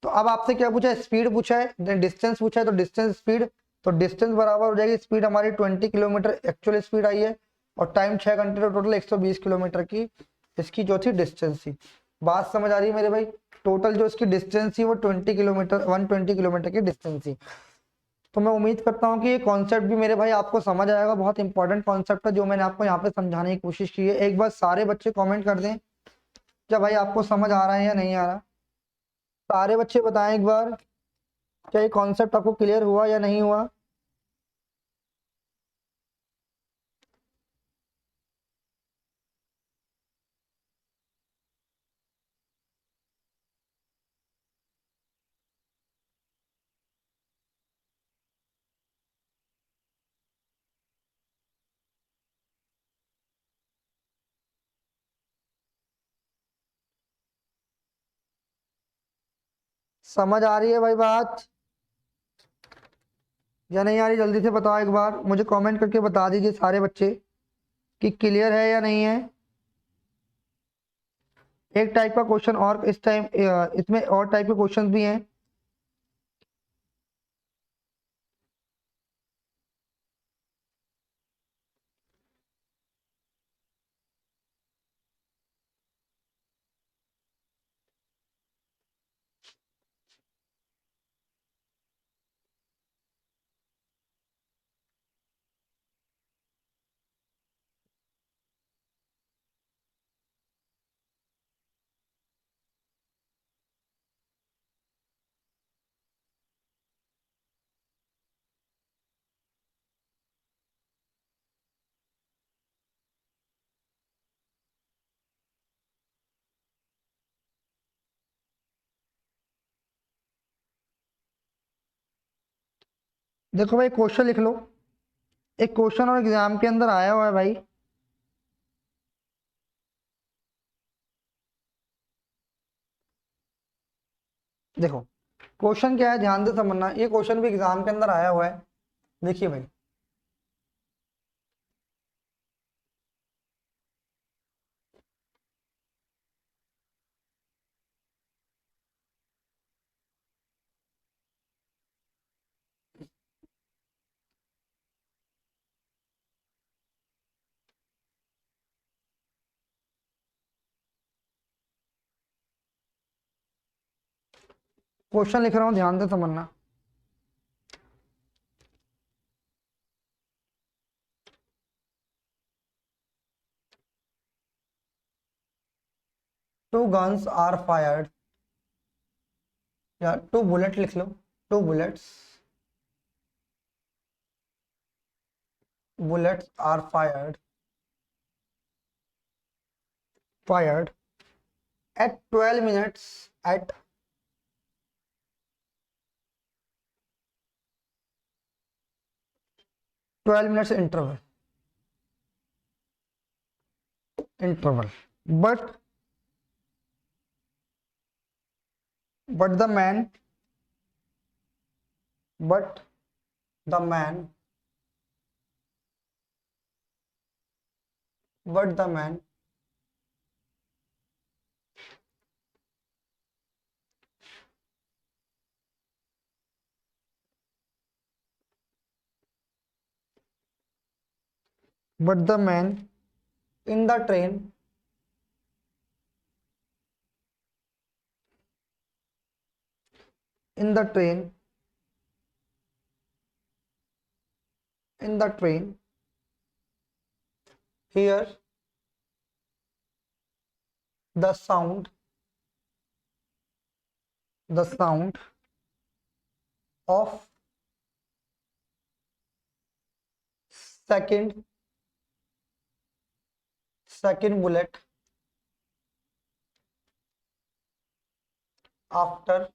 तो अब आपसे क्या पूछा है, स्पीड पूछा है, डिस्टेंस पूछा है, तो डिस्टेंस स्पीड, तो डिस्टेंस बराबर हो जाएगी स्पीड हमारी 20 किलोमीटर एक्चुअल स्पीड आई है, और टाइम 6 घंटे, तो टोटल 120 किलोमीटर की इसकी जो थी डिस्टेंस थी। बात समझ आ रही है मेरे भाई, टोटल जो इसकी डिस्टेंस थी वो 20 किलोमीटर 120 किलोमीटर की डिस्टेंस थी। तो मैं उम्मीद करता हूँ कि ये कॉन्सेप्ट भी मेरे भाई आपको समझ आएगा, बहुत इंपॉर्टेंट कॉन्सेप्ट है जो मैंने आपको यहाँ पे समझाने की कोशिश की है। एक बार सारे बच्चे कमेंट कर दें क्या भाई आपको समझ आ रहा है या नहीं आ रहा। सारे बच्चे बताएं एक बार, क्या ये कॉन्सेप्ट आपको क्लियर हुआ या नहीं हुआ। समझ आ रही है भाई बात या नहीं आ रही, जल्दी से बताओ एक बार, मुझे कमेंट करके बता दीजिए सारे बच्चे कि क्लियर है या नहीं है। एक टाइप का क्वेश्चन और इस टाइम, इसमें और टाइप के क्वेश्चन भी हैं। देखो भाई क्वेश्चन लिख लो, एक क्वेश्चन और एग्जाम के अंदर आया हुआ है भाई। देखो क्वेश्चन क्या है, ध्यान से समझना, ये क्वेश्चन भी एग्जाम के अंदर आया हुआ है। देखिए भाई, क्वेश्चन लिख रहा हूँ ध्यान से समझना। टू गन्स आर फायर्ड, या टू बुलेट लिख लो, two bullets, bullets are fired at 12 minutes at 12 minutes interval, but but the man but the man but the man but the man in the train in the train in the train hear the sound the sound of second bullet after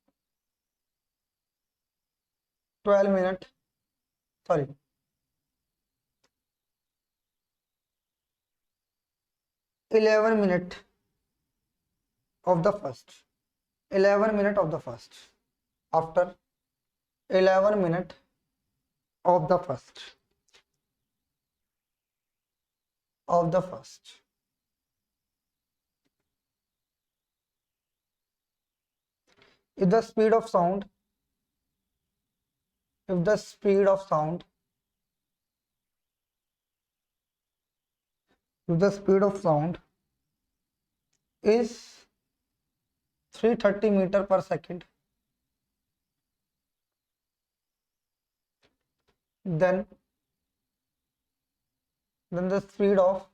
12 minute, sorry, 11 minute of the first, 11 minute of the first, after 11 minute of the first, if the speed of sound, if the speed of sound, if the speed of sound is 330 meter per second, then the speed of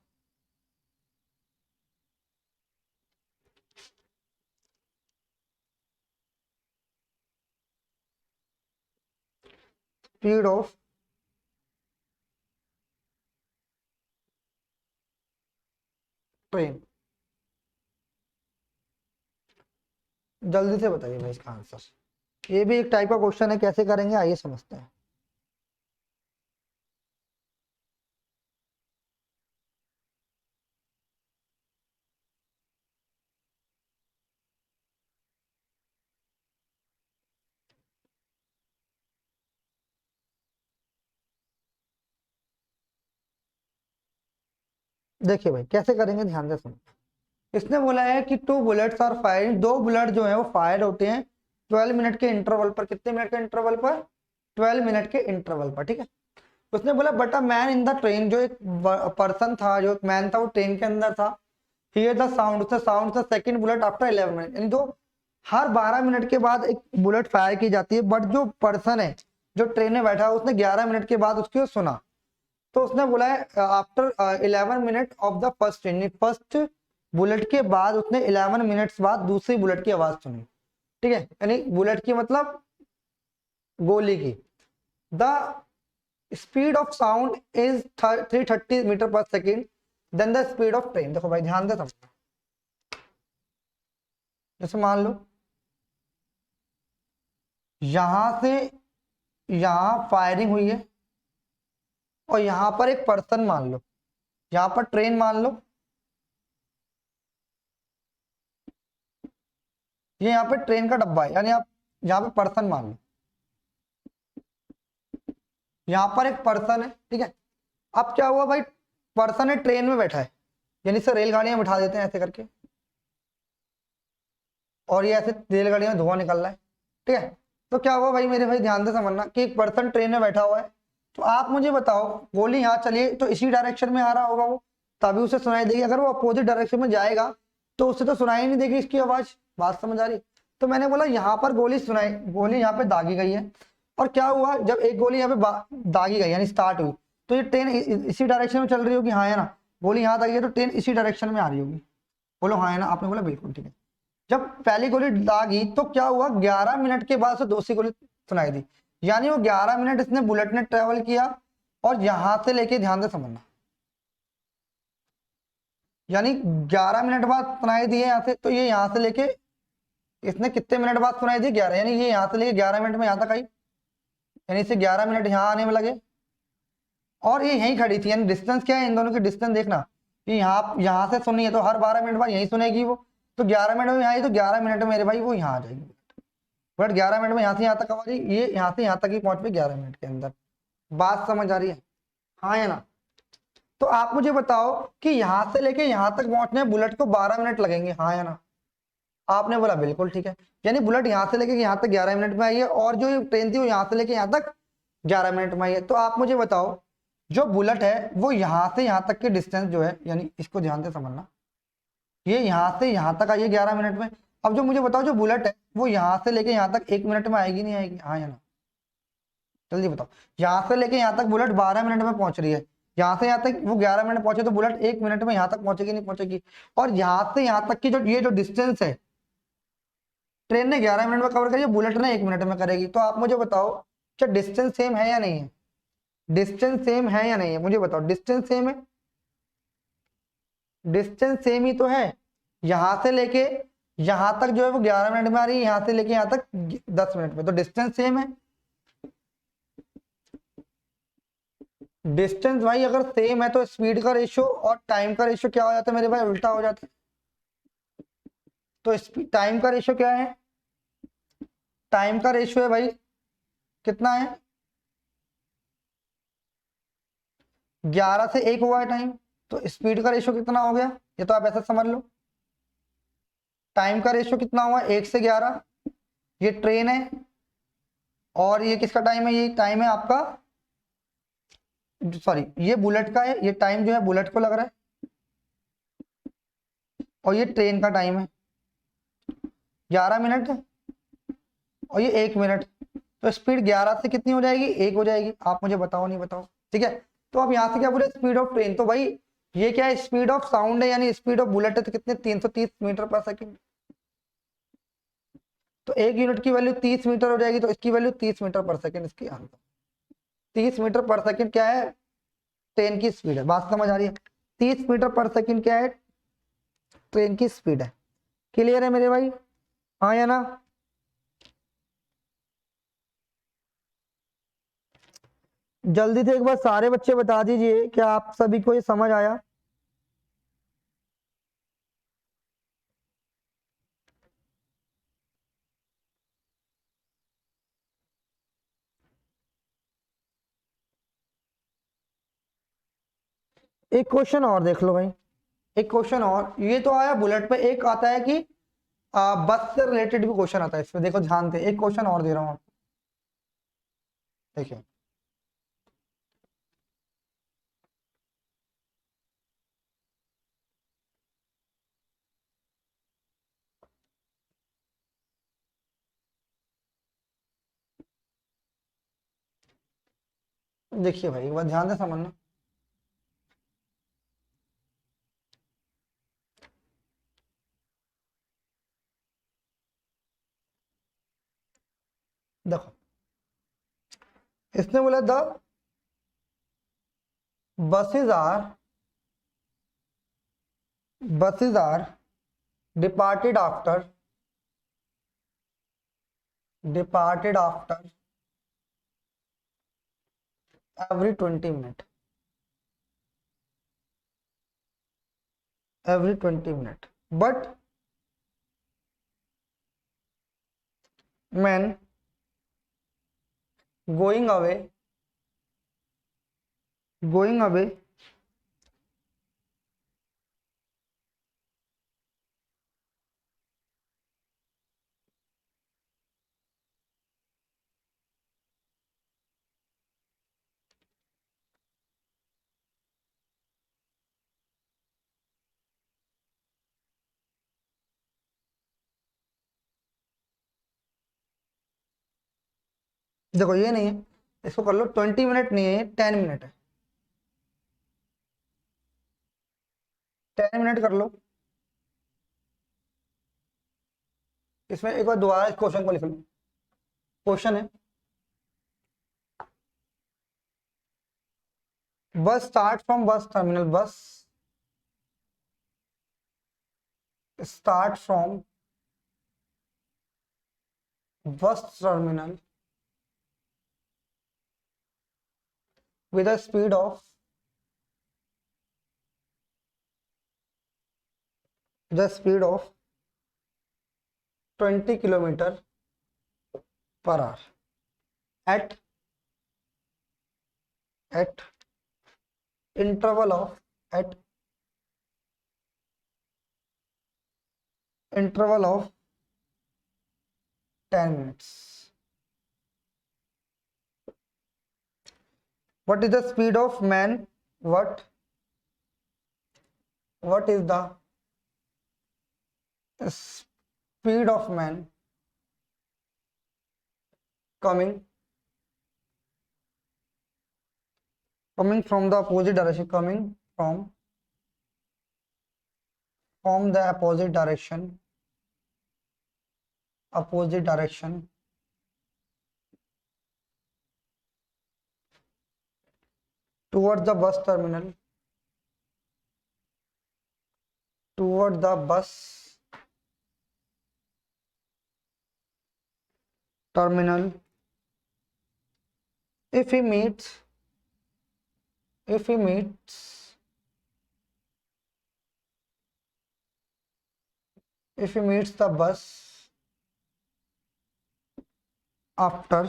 train, जल्दी से बताइए भाई इसका answer. ये भी एक type का question है, कैसे करेंगे आइए समझते हैं। देखिए भाई कैसे करेंगे, ध्यान से सुनो। इसने बोला है कि 2 बुलेट्स आर फायरिंग, 2 बुलेट जो है वो फायर होते हैं 12 मिनट के इंटरवल पर। कितने मिनट के इंटरवल पर? 12 मिनट के इंटरवल पर, ठीक है। उसने बोला but a man in the train, जो एक पर्सन था, जो एक मैन था वो ट्रेन के अंदर था, हियर द साउंड, उसने sound the second bullet after 11 minute, यानी तो हर 12 मिनट के बाद एक बुलेट फायर की जाती है, बट जो पर्सन है जो ट्रेन में बैठा उसने 11 मिनट के बाद उसको सुना। तो उसने बोला है after 11 minute of the first, यानी फर्स्ट बुलेट के बाद उसने 11 मिनट्स बाद दूसरी बुलेट की आवाज सुनी, ठीक है। यानी बुलेट की मतलब गोली की। The speed of sound is 330 metre per second then the speed of train. देखो भाई ध्यान दे समझना, जैसे मान लो यहां से यहां फायरिंग हुई है और यहां पर एक पर्सन मान लो, यहां पर ट्रेन मान लो, ये यहाँ पे ट्रेन का डब्बा है, यानी आप यहाँ पे पर्सन मान लो, यहाँ पर एक पर्सन है, ठीक है। अब क्या हुआ भाई, पर्सन है ट्रेन में बैठा है, यानी से रेलगाड़ियां बिठा देते हैं ऐसे करके, और ये ऐसे रेलगाड़ी में धुआं निकल रहा है, ठीक है। तो क्या हुआ भाई, मेरे भाई ध्यान से समझना कि एक पर्सन ट्रेन में बैठा हुआ है, तो आप मुझे बताओ गोली यहाँ चलिए तो इसी डायरेक्शन में आ रहा होगा वो, तभी उसे सुनाई देगी। अगर वो अपोजिट डायरेक्शन में जाएगा तो उसे तो सुनाई नहीं देगी इसकी आवाज, बात समझ आ रही। तो मैंने बोला यहाँ पर गोली सुनाई, गोली यहाँ पे दागी गई है, और क्या हुआ जब एक गोली यहाँ पे दागी गई यानी स्टार्ट हुई, तो ये ट्रेन इसी डायरेक्शन में चल रही होगी, हाँ है ना। गोली यहाँ दागी है तो ट्रेन इसी डायरेक्शन में आ रही होगी, बोलो हाँ है ना। आपने बोला बिल्कुल ठीक है। जब पहली गोली दागी तो क्या हुआ, 11 मिनट के बाद से दूसरी गोली सुनाई दी, यानी वो 11 मिनट इसने बुलेट ने ट्रेवल किया, और यहां से लेके ध्यान से समझना, यानी 11 मिनट बाद सुनाई दी है यहाँ से, तो ये यहाँ से लेके इसने कितने मिनट बाद सुनाई दी, 11, यानी ये यहाँ से लेके 11 मिनट में यहाँ तक आई, यानी इसे 11 मिनट यहाँ आने में लगे, और ये यहीं खड़ी थी। यानी डिस्टेंस क्या है इन दोनों की, डिस्टेंस देखना कि यहाँ से सुनी है तो हर 12 मिनट बाद यहीं सुनेगी वो, तो 11 मिनट में आई तो 11 मिनट में मेरे भाई वो यहाँ आ जाएगी, बट 11 मिनट में यहाँ से यहाँ तक आवाज, ये यहाँ से यहाँ तक ही पहुंच पे 11 मिनट के अंदर। बात समझ आ रही है, हाँ या ना। तो आप मुझे बताओ कि यहाँ से लेके यहाँ तक पहुंचने में बुलेट को 12 मिनट लगेंगे, हाँ या ना। आपने बोला बिल्कुल ठीक है, यानी बुलेट यहाँ से लेके यहाँ तक 11 मिनट में आई है, और जो ट्रेन थी वो यहाँ से लेके यहाँ तक 11 मिनट में आई है। तो आप मुझे बताओ जो बुलेट है वो यहाँ से यहाँ तक की डिस्टेंस जो है, यानी इसको ध्यान से समझना, ये यहाँ से यहाँ तक आई है 11 मिनट में। अब जो मुझे बताओ जो बुलेट है वो यहाँ से लेके यहाँ तक 1 मिनट में आएगी नहीं आएगी, हाँ या ना, जल्दी बताओ। यहाँ से लेके यहाँ तक बुलेट 12 मिनट में पहुंच रही है, यहाँ से यहाँ तक वो 11 मिनट पहुंचे, तो बुलेट 1 मिनट में यहाँ तक पहुंचेगी नहीं पहुंचेगी। और यहाँ से यहाँ तक की जो ये जो डिस्टेंस है, ट्रेन ने 11 मिनट में कवर करी, बुलेट ने 1 मिनट में करेगी। तो आप मुझे बताओ क्या डिस्टेंस सेम है या नहीं है? डिस्टेंस सेम है या नहीं है, मुझे बताओ। डिस्टेंस सेम है, डिस्टेंस सेम ही तो है। यहां से लेके यहां तक जो है वो 11 मिनट में आ रही है, यहां से लेके यहां तक 10 मिनट में, तो डिस्टेंस सेम है। डिस्टेंस भाई अगर सेम है तो स्पीड का रेशियो और टाइम का रेशियो क्या हो जाता है मेरे भाई? उल्टा हो जाता है। तो टाइम का रेशियो क्या है? टाइम का रेशियो है भाई, कितना है? 11 से 1 हुआ है टाइम, तो स्पीड का रेशियो कितना हो गया? ये तो आप ऐसा समझ लो। टाइम का रेशियो कितना हुआ? 1 से 11। ये ट्रेन है और ये किसका टाइम है? ये टाइम है आपका, सॉरी ये बुलेट का है। ये टाइम जो है बुलेट को लग रहा है और ये ट्रेन का टाइम है 11 मिनट और ये 1 मिनट। तो स्पीड 11 से कितनी हो जाएगी? 1 हो जाएगी। आप मुझे बताओ, नहीं बताओ? ठीक है, तो अब यहाँ से क्या बोले? Speed of train. तो भाई ये क्या है? स्पीड ऑफ साउंड है, यानी स्पीड ऑफ बुलेट है, तो कितने? 330 मीटर पर सेकंड। तो 1 यूनिट की वैल्यू 30 मीटर हो जाएगी, तो इसकी वैल्यू 30 मीटर पर सेकंड। इसकी आंसर 30 मीटर पर सेकंड क्या है? ट्रेन की स्पीड है। बात समझ आ रही है? 30 मीटर पर सेकंड क्या है? ट्रेन की स्पीड है। क्लियर है मेरे भाई? हाँ या ना? जल्दी से एक बार सारे बच्चे बता दीजिए, क्या आप सभी को ये समझ आया? एक क्वेश्चन और देख लो भाई, एक क्वेश्चन और। ये तो आया बुलेट पे, एक आता है कि बस से रिलेटेड भी क्वेश्चन आता है इसमें। देखो ध्यान से, एक क्वेश्चन और दे रहा हूँ आपको, देखिए। देखिए भाई एक बार ध्यान से समझना। देखो इसने बोला the buses are buses are departed after every 20 minute, every 20 minute, but when going away going away देखो ये नहीं है, इसको कर लो। 20 मिनट नहीं है, 10 मिनट है। 10 मिनट कर लो। इसमें एक बार दोबारा इस क्वेश्चन को लिख लो। क्वेश्चन है, बस स्टार्ट फ्रॉम बस टर्मिनल, बस start from bus terminal with a speed of 20 kilometer per hour at at interval of at interval of 10 minutes. What is the speed of man? What is the speed of man coming from the opposite direction, coming from the opposite direction opposite direction toward the bus terminal, toward the बस terminal if he meets if he meets if he meets the bus after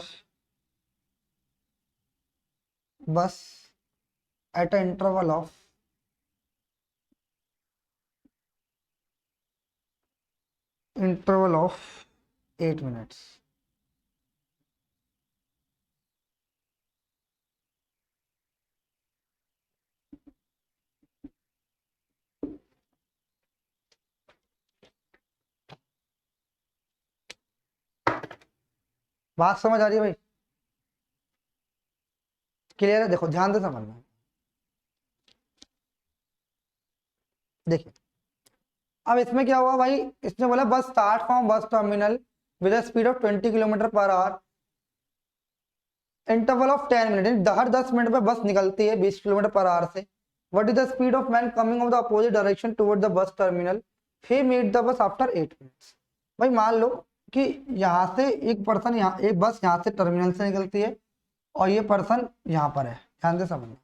bus at an interval of 8 minutes. बात समझ आ रही है भाई? Clear है? देखो ध्यान से समझना। देखिए अब इसमें क्या हुआ भाई, इसने बोला bus start from bus terminal with a speed of 20 kilometre per hour, interval of 10 minute, हर 10 मिनट में बस निकलती है 20 किलोमीटर पर आवर से। What is the speed of man coming of the opposite direction toward the bus terminal, he meet the bus after 8 minutes. भाई मान लो कि यहाँ से एक पर्सन, यहाँ एक बस यहाँ से टर्मिनल से निकलती है और ये पर्सन यहाँ पर है, ध्यान से समझना।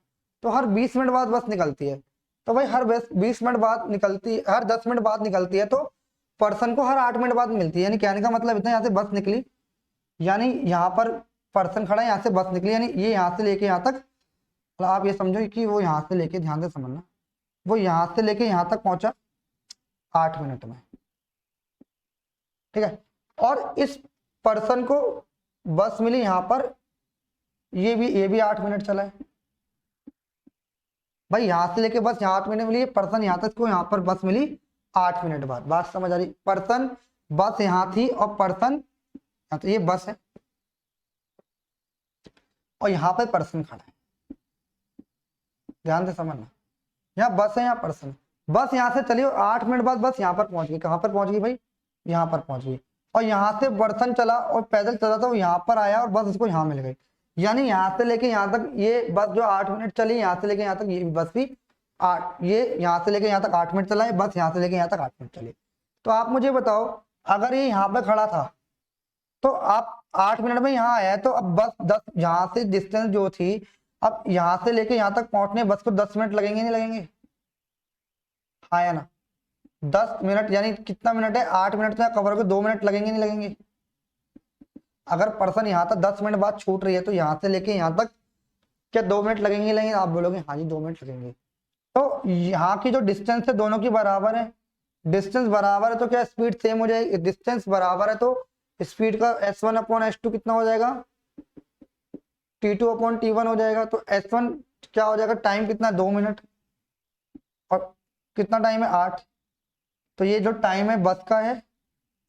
तो हर 20 मिनट बाद बस निकलती है, तो भाई हर 20 मिनट बाद निकलती है, हर 10 मिनट बाद निकलती है, तो पर्सन को हर 8 मिनट बाद मिलती है। यानी कहने का मतलब इतना, यहाँ से बस निकली, यानी यहाँ पर पर्सन खड़ा है, यहाँ से बस निकली, यानी ये यहाँ से लेके यहाँ तक, मतलब आप ये समझो कि वो यहाँ से लेके, ध्यान से समझना, वो यहाँ से लेके यहाँ तक पहुंचा 8 मिनट में, ठीक है। और इस पर्सन को बस मिली यहाँ पर, ये भी 8 मिनट चला है। भाई यहाँ से लेके बस यहाँ 8 मिनट मिली, पर्सन यहाँ तक को यहाँ पर बस मिली 8 मिनट बाद। बात समझ आ रही? पर्सन, बस यहाँ थी और पर्सन, तो ये बस है और यहाँ पर पर्सन खड़ा है, ध्यान से समझना। यहाँ बस है, यहाँ पर्सन, बस यहाँ से चली 8 मिनट बाद बस यहाँ पर पहुंच गई। कहाँ पर पहुंच गई भाई? यहाँ पर पहुंच गई। और यहाँ से पर्सन चला और पैदल चला था, वो यहाँ पर आया और बस उसको यहाँ मिल गई। यानी यहाँ से लेके यहाँ तक ये बस जो 8 मिनट चली, यहाँ से लेके यहाँ तक ये बस भी 8, ये यहाँ से लेके यहाँ तक 8 मिनट चला है, बस यहाँ से लेके यहाँ तक 8 मिनट चली। तो आप मुझे बताओ, अगर ये यहाँ पे खड़ा था तो आप 8 मिनट में यहाँ आया है, तो अब बस 10, यहाँ से डिस्टेंस जो थी, अब यहाँ से लेके यहाँ तक पहुंचने बस को 10 मिनट लगेंगे, नहीं लगेंगे? हाँ या ना? 10 मिनट, यानी कितना मिनट है? 8 मिनट से कवर होकर 2 मिनट लगेंगे, नहीं लगेंगे? अगर पर्सन यहाँ तक 10 मिनट बाद छूट रही है, तो यहाँ से लेके यहाँ तक क्या 2 मिनट लगेंगे, लगेंगे? आप बोलोगे हाँ जी 2 मिनट लगेंगे। तो यहाँ की जो डिस्टेंस है दोनों की बराबर है, डिस्टेंस बराबर है, तो क्या स्पीड सेम हो जाएगी? डिस्टेंस बराबर है तो स्पीड का S1/S2 कितना हो जाएगा? T2/T1 हो जाएगा। तो S1 क्या हो जाएगा? टाइम कितना? 2 मिनट। और कितना टाइम है? 8। तो ये जो टाइम है बस का है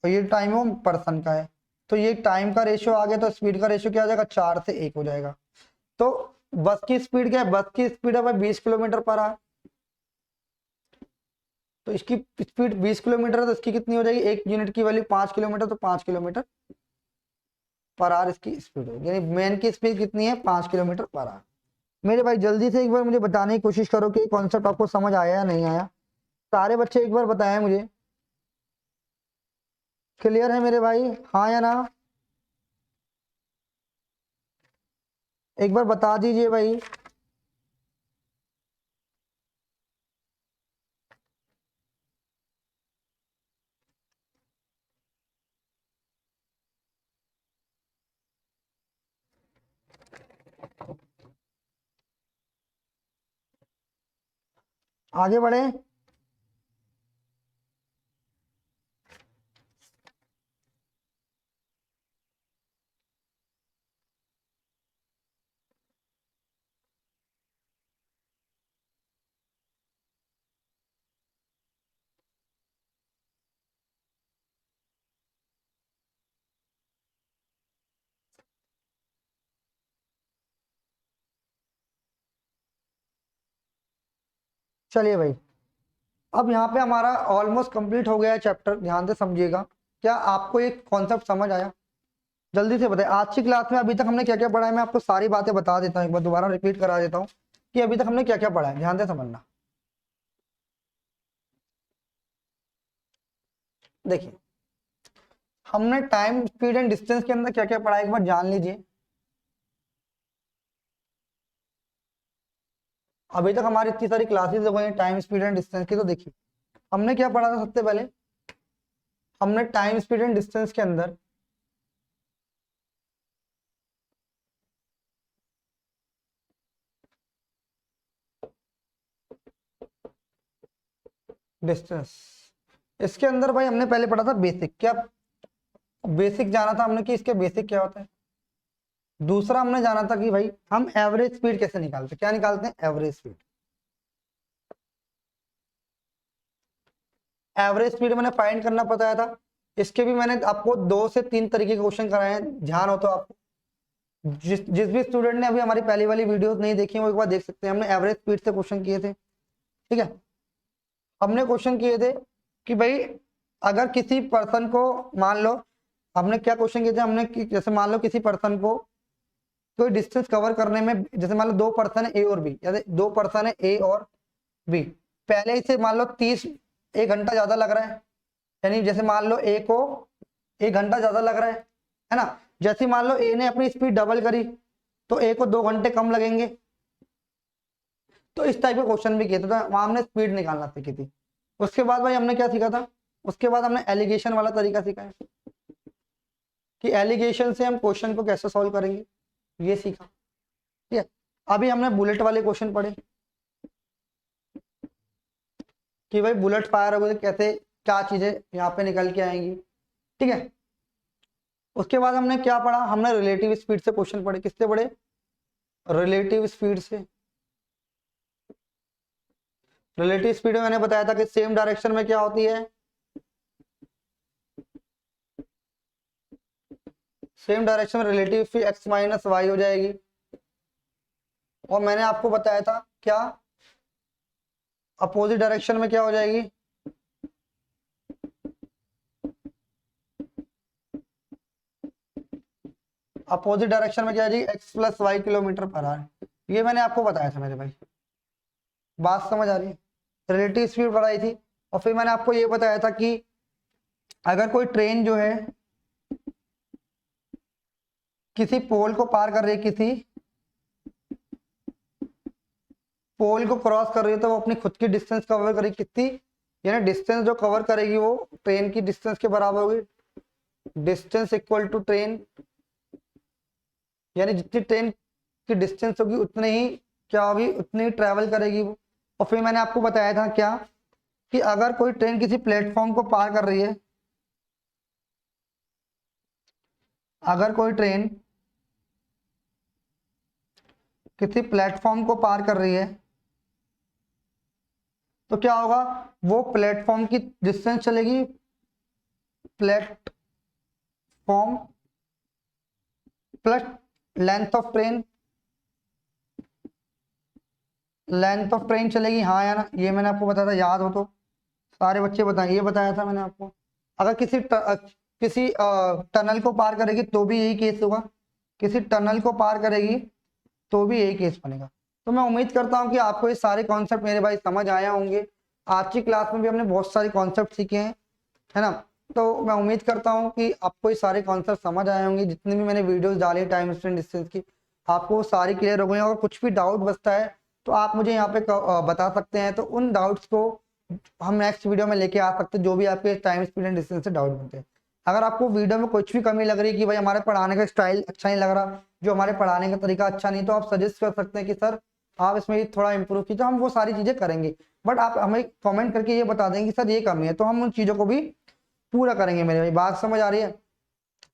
और ये टाइम है वो पर्सन का है, तो ये टाइम का रेशियो आ गया, तो स्पीड का रेशियो क्या हो जाएगा? 4 से 1 हो जाएगा। तो बस की स्पीड क्या है? बस की स्पीड है भाई 20 किलोमीटर पर आवर। तो इसकी स्पीड 20 किलोमीटर है, तो इसकी कितनी हो जाएगी? 1 यूनिट की वैल्यू 5 किलोमीटर, तो 5 किलोमीटर पर आवर इसकी स्पीड होगी। यानी मैन की स्पीड कितनी है? 5 किलोमीटर पर आवर। मेरे भाई जल्दी से एक बार मुझे बताने की कोशिश करो कि कॉन्सेप्ट आपको समझ आया या नहीं आया। सारे बच्चे एक बार बताएं मुझे, क्लियर है मेरे भाई? हाँ या ना? एक बार बता दीजिए भाई। आगे बढ़े। चलिए भाई, अब यहाँ पे हमारा ऑलमोस्ट कंप्लीट हो गया है चैप्टर, ध्यान से समझिएगा। क्या आपको ये कॉन्सेप्ट समझ आया? जल्दी से बताइए। आज की क्लास में अभी तक हमने क्या क्या पढ़ा है, मैं आपको सारी बातें बता देता हूँ, एक बार दोबारा रिपीट करा देता हूँ कि अभी तक हमने क्या क्या पढ़ा है, ध्यान से समझना। देखिए, हमने टाइम स्पीड एंड डिस्टेंस के अंदर क्या क्या पढ़ा है एक बार जान लीजिए। अभी तक हमारी इतनी सारी क्लासेस हो गई हैं टाइम स्पीड एंड डिस्टेंस की, तो देखिए हमने क्या पढ़ा था। सबसे पहले हमने टाइम स्पीड एंड डिस्टेंस के अंदर डिस्टेंस, इसके अंदर भाई हमने पहले पढ़ा था बेसिक। क्या बेसिक जाना था हमने कि इसके बेसिक क्या होता है। दूसरा हमने जाना था कि भाई हम एवरेज स्पीड कैसे निकालते हैं। क्या निकालते हैं? Average speed. एवरेज स्पीड मैंने फाइंड करना बताया था। इसके भी मैंने आपको 2 से 3 तरीके के क्वेश्चन कराए हैं, ध्यान हो तो आपको। जिस जिस भी स्टूडेंट ने अभी हमारी पहली वाली वीडियोस नहीं देखी है वो एक बार देख सकते हैं। हमने एवरेज स्पीड से क्वेश्चन किए थे, ठीक है। हमने क्वेश्चन किए थे कि भाई अगर किसी पर्सन को मान लो, हमने क्या क्वेश्चन किए थे हमने कि जैसे मान लो किसी पर्सन को कोई डिस्टेंस कवर करने में, जैसे मान लो 2 पर्सन है ए और बी, या 2 पर्सन है ए और बी, पहले से मान लो 1 घंटा ज्यादा लग रहा है, यानी जैसे मान लो ए को 1 घंटा ज्यादा लग रहा है ना। जैसे मान लो ए ने अपनी स्पीड डबल करी तो ए को 2 घंटे कम लगेंगे। तो इस टाइप के क्वेश्चन भी किए थे, तो वहां हमने स्पीड निकालना सीखी थी। उसके बाद भाई हमने क्या सीखा था, उसके बाद हमने एलिगेशन वाला तरीका सीखा है कि एलिगेशन से हम क्वेश्चन को कैसे सॉल्व करेंगे, ये सीखा, ठीक है। अभी हमने बुलेट वाले क्वेश्चन पढ़े कि भाई बुलेट फायर होगी तो कैसे क्या चीजें यहाँ पे निकल के आएंगी, ठीक है। उसके बाद हमने क्या पढ़ा, हमने रिलेटिव स्पीड से क्वेश्चन पढ़े। किससे पढ़े? रिलेटिव स्पीड से। रिलेटिव स्पीड में मैंने बताया था कि सेम डायरेक्शन में क्या होती है, सेम डायरेक्शन में relative speed x minus y हो जाएगी। और मैंने आपको बताया था क्या, अपोजिट डायरेक्शन में क्या हो जाएगी, अपोजिट डायरेक्शन में क्या आ जाएगी, x plus y kilometre per hour. ये मैंने आपको बताया था मेरे भाई, बात समझ आ रही है। रिलेटिव स्पीड बढ़ाई थी। और फिर मैंने आपको ये बताया था कि अगर कोई ट्रेन जो है किसी पोल को पार कर रही है, किसी पोल को क्रॉस कर रही है, तो वो अपनी खुद की डिस्टेंस कवर करेगी कितनी, यानी डिस्टेंस जो कवर करेगी वो ट्रेन की डिस्टेंस के बराबर होगी। डिस्टेंस इक्वल टू ट्रेन, यानी जितनी ट्रेन की डिस्टेंस होगी उतने ही क्या होगी, उतनी ट्रेवल करेगी वो। और फिर मैंने आपको बताया था क्या कि अगर कोई ट्रेन किसी प्लेटफॉर्म को पार कर रही है, अगर कोई ट्रेन किसी प्लेटफॉर्म को पार कर रही है तो क्या होगा, वो प्लेटफॉर्म की डिस्टेंस चलेगी, platform plus length of train, length of train चलेगी, हाँ या ना। ये मैंने आपको बताया था, याद हो तो सारे बच्चे बताएं, ये बताया था मैंने आपको। अगर किसी टनल को पार करेगी तो भी यही केस होगा, किसी टनल को पार करेगी तो भी यही केस बनेगा। तो मैं उम्मीद करता हूं कि आपको ये सारे कॉन्सेप्ट मेरे भाई समझ आया होंगे। आज की क्लास में भी हमने बहुत सारे कॉन्सेप्ट सीखे हैं, है ना। तो मैं उम्मीद करता हूं कि आपको ये सारे कॉन्सेप्ट समझ आए होंगे। जितनी भी मैंने वीडियोस डाली टाइम स्पेंड डिस्टेंस की, आपको वो सारी क्लियर हो गई हैं। और कुछ भी डाउट बचता है तो आप मुझे यहाँ पे बता सकते हैं, तो उन डाउट्स को हम नेक्स्ट वीडियो में लेके आ सकते हैं, जो भी आपके टाइम स्पीड एंड डिस्टेंस से डाउट बनते हैं। अगर आपको वीडियो में कुछ भी कमी लग रही है कि भाई हमारे पढ़ाने का स्टाइल अच्छा नहीं लग रहा, जो हमारे पढ़ाने का तरीका अच्छा नहीं, तो आप सजेस्ट कर सकते हैं कि सर आप इसमें थोड़ा इंप्रूव कीजिए, तो हम वो सारी चीजें करेंगे। बट आप हमें कमेंट करके ये बता देंगे कि सर ये कमी है, तो हम उन चीजों को भी पूरा करेंगे। मेरे भाई बात समझ आ रही है।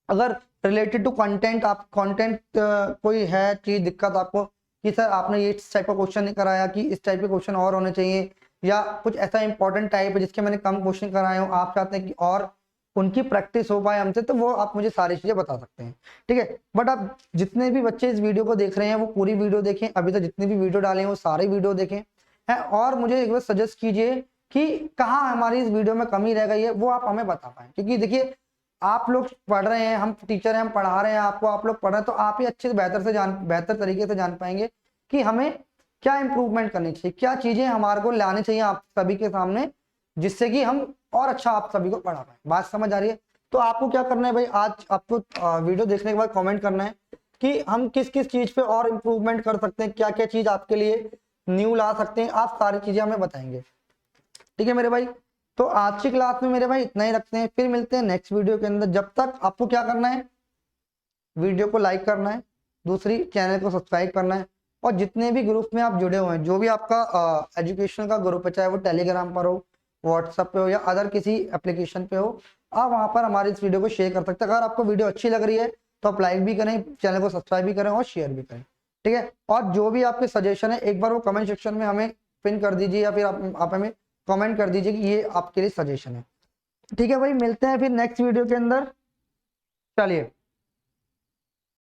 अगर रिलेटेड टू कंटेंट, आप कंटेंट कोई है चीज दिक्कत आपको कि सर आपने ये इस टाइप का क्वेश्चन नहीं कराया, कि इस टाइप के क्वेश्चन और होने चाहिए, या कुछ ऐसा इंपॉर्टेंट टाइप है जिसके मैंने कम क्वेश्चन कराए हो, आप चाहते हैं कि और उनकी प्रैक्टिस हो पाए हमसे, तो वो आप मुझे सारी चीजें बता सकते हैं, ठीक है। बट आप जितने भी बच्चे इस वीडियो को देख रहे हैं वो पूरी वीडियो देखें, अभी तक जितनी भी वीडियो डाले हैं वो सारी वीडियो देखें है। और मुझे एक बार सजेस्ट कीजिए कि कहाँ हमारी इस वीडियो में कमी रह गई है, वो आप हमें बता पाए। क्योंकि देखिए आप लोग पढ़ रहे हैं, हम टीचर हैं, हम पढ़ा रहे हैं आपको, आप लोग पढ़ रहे हैं, तो आप ही अच्छे से बेहतर तरीके से जान पाएंगे कि हमें क्या इंप्रूवमेंट करनी चाहिए, क्या चीजें हमारे को लानी चाहिए आप सभी के सामने, जिससे कि हम और अच्छा आप सभी को पढ़ा पाए। बात समझ आ रही है? तो आपको क्या करना है भाई, आज आपको वीडियो देखने के बाद कमेंट करना है कि हम किस किस चीज पे और इम्प्रूवमेंट कर सकते हैं, क्या क्या चीज आपके लिए न्यू ला सकते हैं, आप सारी चीजें हमें बताएंगे। ठीक है मेरे भाई, तो आज की क्लास में मेरे भाई इतना ही रखते हैं, फिर मिलते हैं नेक्स्ट वीडियो के अंदर। जब तक आपको क्या करना है, वीडियो को लाइक करना है, दूसरी चैनल को सब्सक्राइब करना है, और जितने भी ग्रुप में आप जुड़े हुए हैं, जो भी आपका एजुकेशन का ग्रुप है, चाहे वो टेलीग्राम पर हो, व्हाट्सएप पे हो, या अदर किसी एप्लीकेशन पे हो, आप वहां पर हमारी इस वीडियो को शेयर कर सकते हैं। अगर आपको वीडियो अच्छी लग रही है तो आप लाइक भी करें, चैनल को सब्सक्राइब भी करें और शेयर भी करें। ठीक है, और जो भी आपके सजेशन है एक बार वो कमेंट सेक्शन में हमें पिन कर दीजिए, या फिर आप हमें कमेंट कर दीजिए कि ये आपके लिए सजेशन है। ठीक है भाई, मिलते हैं फिर नेक्स्ट वीडियो के अंदर। चलिए।